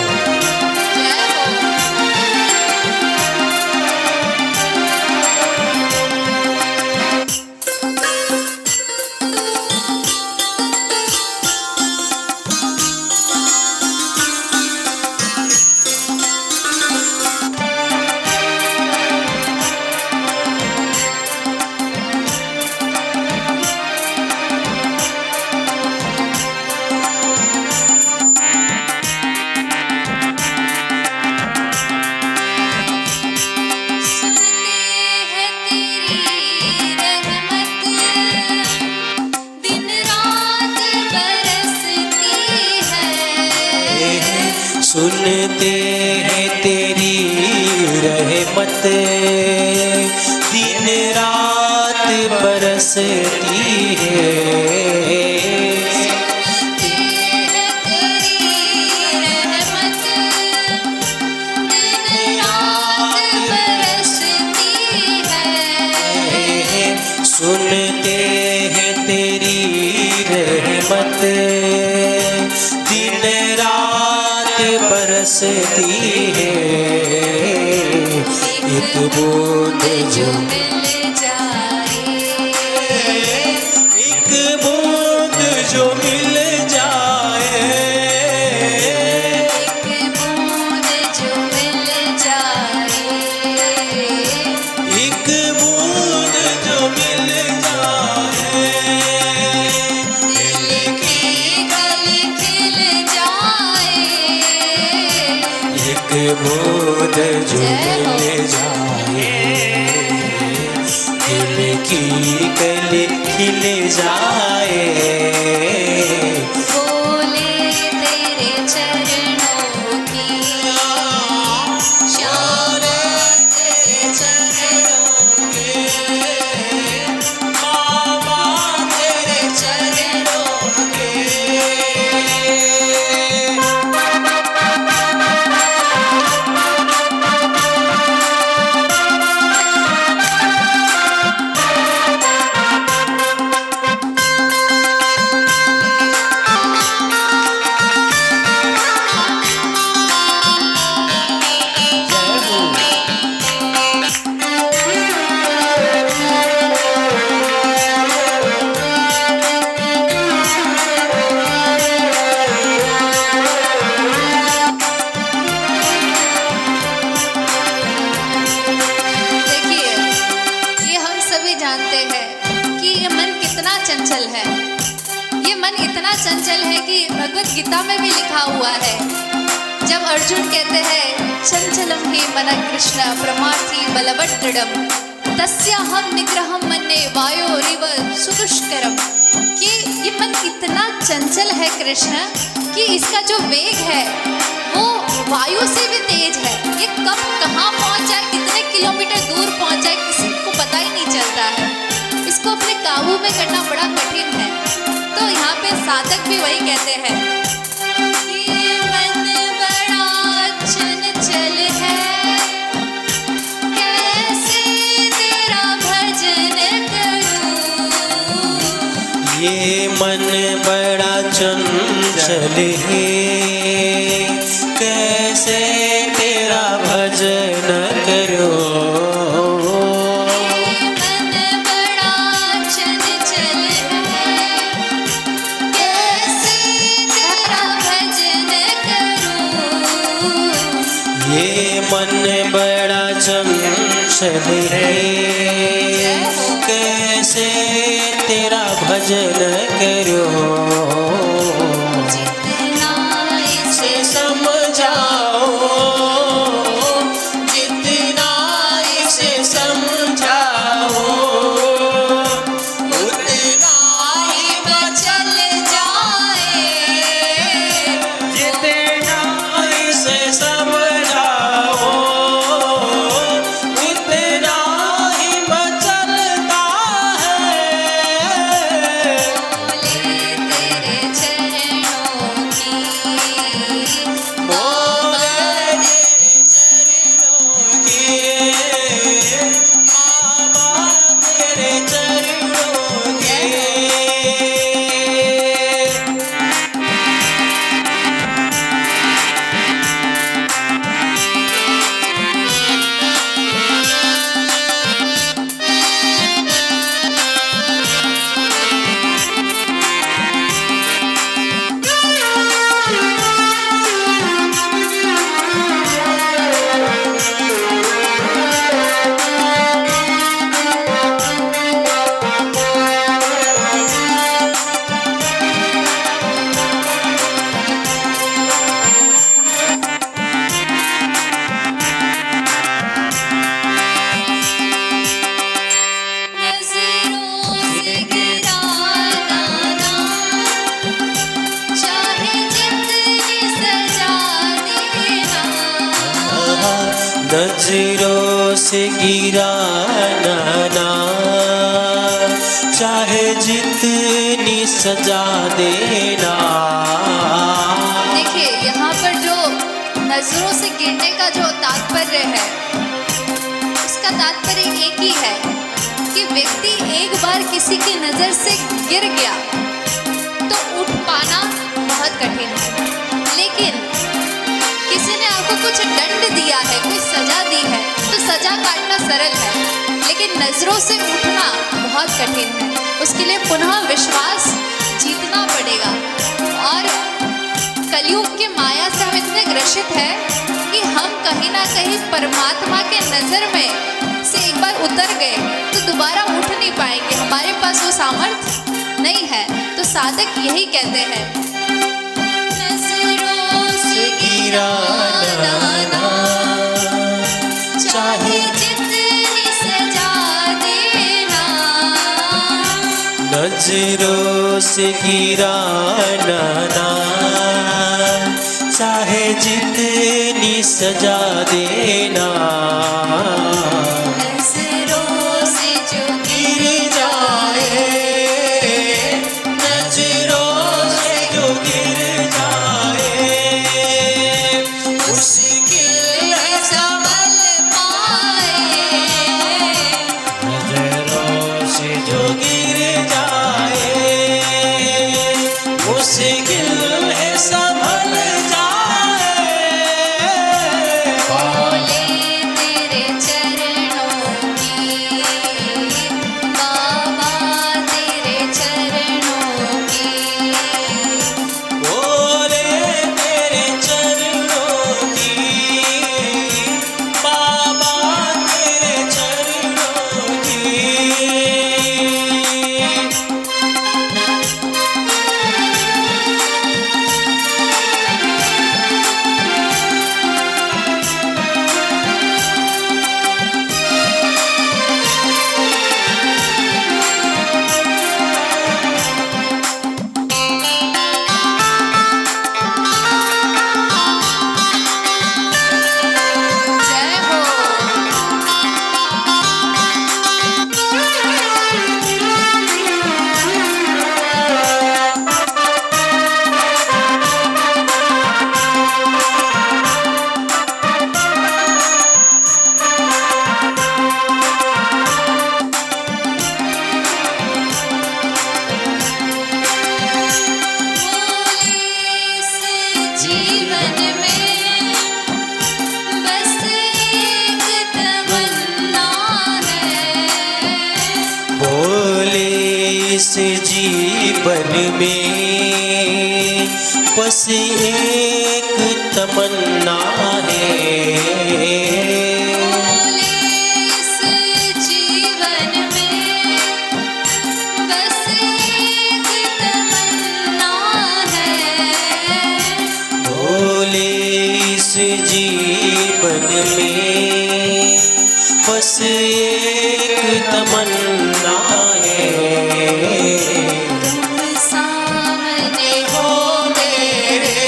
Speaker 1: सुनते हैं तेरी रहमत, दिन रात बरसती है, सुनते हैं तेरी रहमत, दिन रात बरसती है, एक बूंद जो
Speaker 3: मिल जाए,
Speaker 1: एक बूंद जो मिल जाए,
Speaker 3: एक बूंद जो मिल जाए,
Speaker 1: एक बूंद जो मिल जाए,
Speaker 3: दिल की कली खिल जाए,
Speaker 1: एक बूंद जो मिल जाए, दिल की कली खिल जाए,
Speaker 3: भोले तेरे चरणों की, श्याम तेरे चरणों की,
Speaker 1: बाबा तेरे
Speaker 3: चरणों की। चंचल है। ये मन इतना चंचल है कि भगवत गीता में भी लिखा हुआ है, जब अर्जुन कहते हैं चंचलम हे मन कृष्ण प्रमाथि बलवत् दृढ़म तस्याहं निग्रहं मन्ये वायोरिव सुदुष्करम, कि ये मन इतना चंचल है कृष्ण कि इसका जो वेग है वो वायु से भी तेज है। ये कब कहाँ पहुँच जाए, कितने किलोमीटर दूर पहुँच जाए, किसी को पता ही नहीं चलता है। इसको अपने काबू में करना बड़ा कठिन है। तो यहाँ पे साधक भी वही कहते हैं कि मन बड़ा चंचल है, कैसे तेरा भजन करूं।
Speaker 1: ये मन बड़ा चंचल है, कैसे तेरा भजन करूं। ये मन बड़ा चंचल है, कैसे तेरा भजन करूं। जितना इसे समझाओ, जितना इसे समझाओ, उतना ही बचल जाए। जितना इसे समझाओ, उतना ही बचलता है। बोले तेरे चरणों की, बाबा तेरे चरणों की। नजरों से गिराना ना, चाहे जितनी सजा देना।
Speaker 3: देखिए यहाँ पर जो नजरों से गिरने का जो तात्पर्य है, उसका तात्पर्य एक ही है कि व्यक्ति एक बार किसी की नजर से गिर गया तो उठ पाना बहुत कठिन है। लेकिन किसी ने आपको कुछ दंड दिया है, कोई सजा दी है, तो सजा काटना सरल है, लेकिन नजरों से उठना बहुत कठिन है। उसके लिए पुनः विश्वास जीतना पड़ेगा। और कलयुग के माया से हम इतने ग्रसित हैं कि हम कहीं ना कहीं परमात्मा के नजर में से एक बार उतर गए तो दोबारा उठ नहीं पाएंगे, हमारे पास वो सामर्थ्य नहीं है। तो साधक यही कहते हैं, नजरों से गिराना ना, चाहे जितनी सजा देना।
Speaker 1: नजरों से गिराना ना, चाहे जितनी सजा देना।
Speaker 3: नजरों से जो
Speaker 1: गिर जाए, नजरों से जो गिर जाए, मुश्किल है संभल पाए। नजरों से जो गिर जाए, मुश्किल है संभल जाए।
Speaker 3: बोले तेरे
Speaker 1: इस जीवन में बस एक तमन्ना है।
Speaker 3: बोले इस जीवन में बस एक तमन्ना है।
Speaker 1: बोले इस जीवन में बस एक तमन्ना है।
Speaker 3: तुम सामने हो मेरे,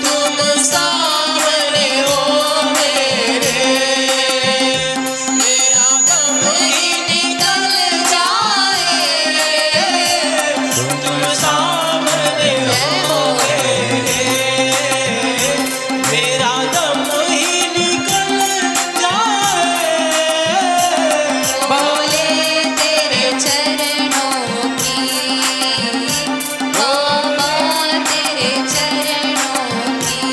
Speaker 3: तुम सामने हो मेरे, मेरा गम ही निकल जाए।
Speaker 1: तुम सामने हो मेरा दम ही निकल जाए।
Speaker 3: बोले तेरे चरणों की, बाबा तेरे चरणों की।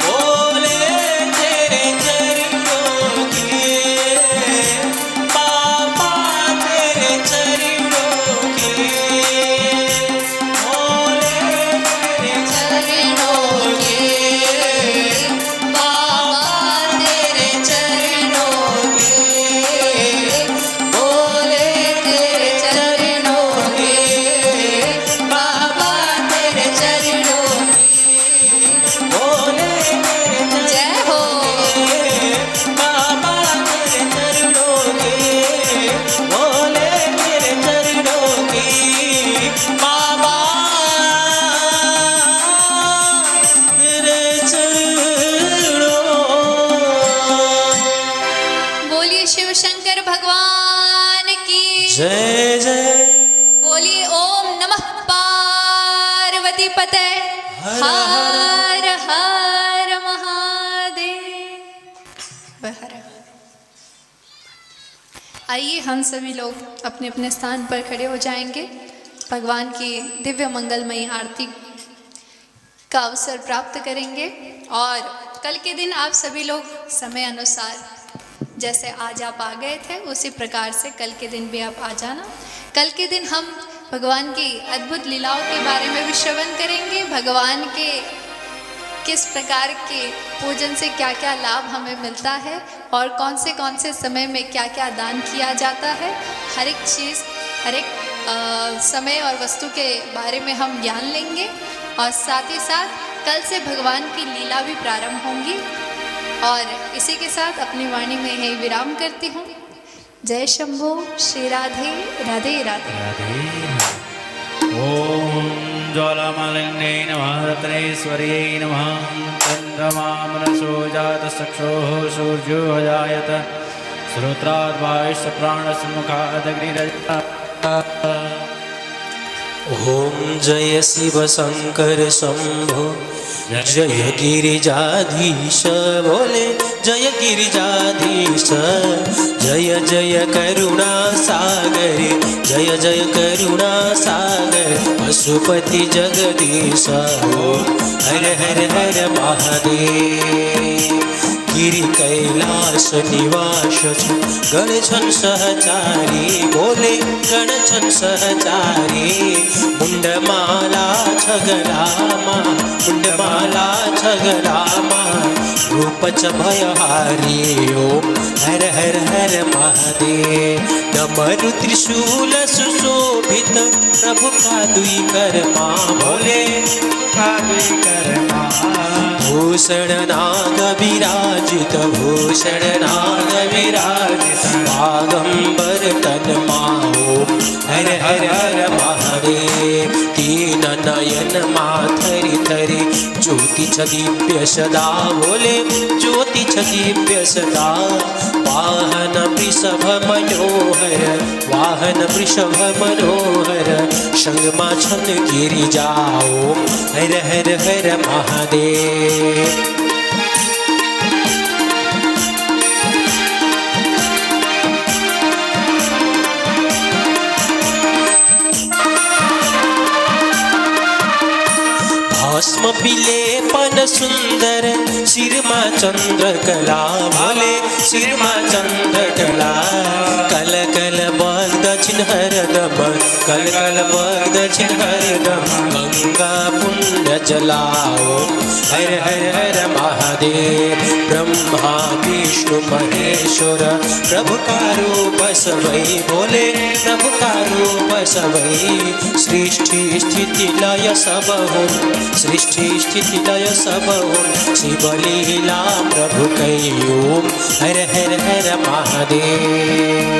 Speaker 1: बोले तेरे चरणों की, बाबा तेरे चरणों की। बोले तेरे
Speaker 3: चरणों के, बाबा तेरे चरणों के। बोले तेरे चरणों के, बाबा तेरे चरणों के।
Speaker 1: बोले तेरे
Speaker 3: जय हो।
Speaker 1: बाबा तेरे चरणों के, बोले तेरे चरणों की। बाबा तेरे चरणों।
Speaker 3: बोलिए शिव शंकर भगवान की
Speaker 1: जय जय।
Speaker 3: बोलिए ओम नमः पार्वती पते। हर हर महादेव। हर। आइए हम सभी लोग अपने अपने स्थान पर खड़े हो जाएंगे। भगवान की दिव्य मंगलमयी आरती का अवसर प्राप्त करेंगे। और कल के दिन आप सभी लोग समय अनुसार जैसे आज आप आ गए थे उसी प्रकार से कल के दिन भी आप आ जाना। कल के दिन हम भगवान की अद्भुत लीलाओं के बारे में भी श्रवण करेंगे। भगवान के किस प्रकार के पूजन से क्या क्या लाभ हमें मिलता है और कौन से समय में क्या क्या दान किया जाता है। हर एक चीज़ हर एक समय और वस्तु के बारे में हम ज्ञान लेंगे। और साथ ही साथ कल से भगवान की लीला भी प्रारंभ होंगी। और इसी के साथ अपनी वाणी में ही विराम करती हूँ। जय शंभो। श्री राधे राधे राधे।
Speaker 4: ॐ ज्वालामालिन्यै नमः रत्नेश्वर्यै नमः चन्द्रमा मनसो जातचक्षुः सूर्यो अजायत श्रोत्रात् वायुश्च प्राणस्य मुखादग्निरजायत।
Speaker 1: ओम जय शिव शंकर शंभो जय गिरिजाधीश। बोले जय गिरिजाधीश। जय जय करुणा सागर जय जय करुणा सागर पशुपति जगदीश। हर हर हर महादेव। गिरि कैलास निवास गणछन सहचारी। बोले गणछन सहचारी। मुंडमाला छगरामा मुंडमाला छगरामा रूपच भयहारी। ओम हर हर हर महादेव। डमरु त्रिशूल सुशोभित प्रभु का दुई कर्मा। बोले
Speaker 4: का दुई कर्मा।
Speaker 1: भूषण नाग विराजित भूषण नाग विराजित बागंबर तन्माओ। हर हर हर महादेव। तीन नयन माथरि थरि ज्योति दीप्य सदा। बोले ज्योति दीप्य सदा। वाहन वृषभ मनोहर वाहन वृषभ मनोहर संगमा छन गिरि जाओ। हर हर हर महादेव। भस्म विलेपन सुंदर सिरमा चंद्र कला। भोले सिरमा चंद्र कला। कल कल बल हरदम कल कल दक्षिण हरदम गंगा पुण्य जलाओ हर हर हर महादेव ब्रह्मा विष्णु महेश्वर प्रभु का रूप सबई बोले प्रभु का रूप सबई सृष्टि स्थिति लय सब हो सृष्टि स्थिति लय सब हो शिव लीला प्रभु कई ओम हर हर हर महादेव।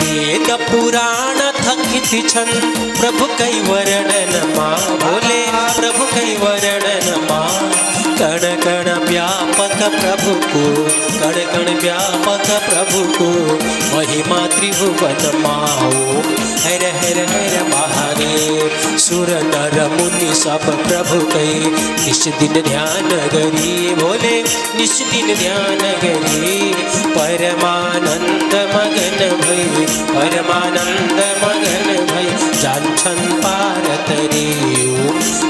Speaker 1: वेद पुराण थकित छन प्रभु कई वर्णन माँ बोले प्रभु कई वर्णन माँ कण कण व्यापक प्रभु को कण कण व्यापक प्रभु को महिमा त्रिभुवन माओ हर हर हर महादेव सुर नर मुनि सब प्रभु कई निश दिन ध्यान गरी बोले निश दिन ध्यान गरी परमानंद मगन भई परमानंद मगन भई जान्छन पारतरे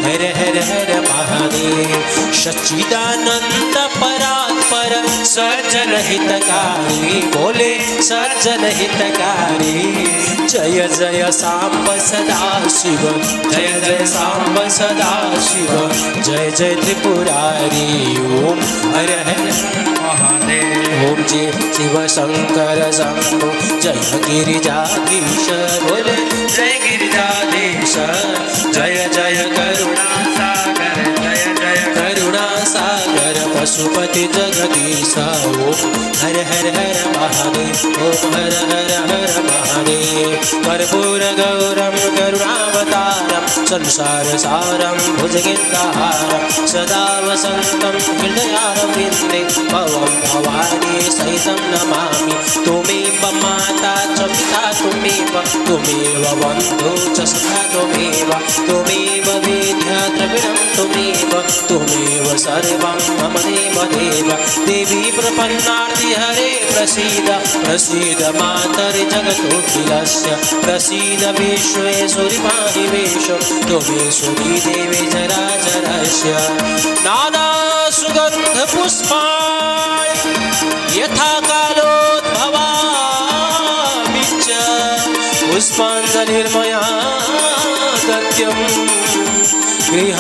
Speaker 1: हर हर हर महादेव सच्चिदानंद परात्पर सज्जन हितकारी बोले सज्जन हितकारी जय जय सांब सदा शिव जय जय सांब सदा शिव जय जय त्रिपुरारी ओम हर हर महादेव ओम जय शिव शंकर शंभु जय गिरिजाधीश बोले जय गिरिजाधीश जय जय करुणा सागर जय जय करुणा सागर पशुपति जगदीश ओम हर हर हर महादेव ओम हर हर हर महादेव कर्पूर गौरम करुणावतारम संसार सारम भुजगेन्द्रहारम सदा वसंतम हृदयारविंदे भवं भवानी सहितं नमामि त्वमेव माता च पिता त्वमेव बन्धु च सखा त्वमेव वेद्या द्रविणं त्वमेव सर्वं मम देव देवी प्रपन्नार्ति हरे प्रसीद मातरि जगतोऽखिलस्य प्रसीद विश्वेश्वरि पाहि वेश त्वमेश्वरी देवी चराचरस्य नाना सुगन्ध पुष्पाणि यथा कालोद्भवामि च पुष्पाञ्जलिर्मया दत्यं गृह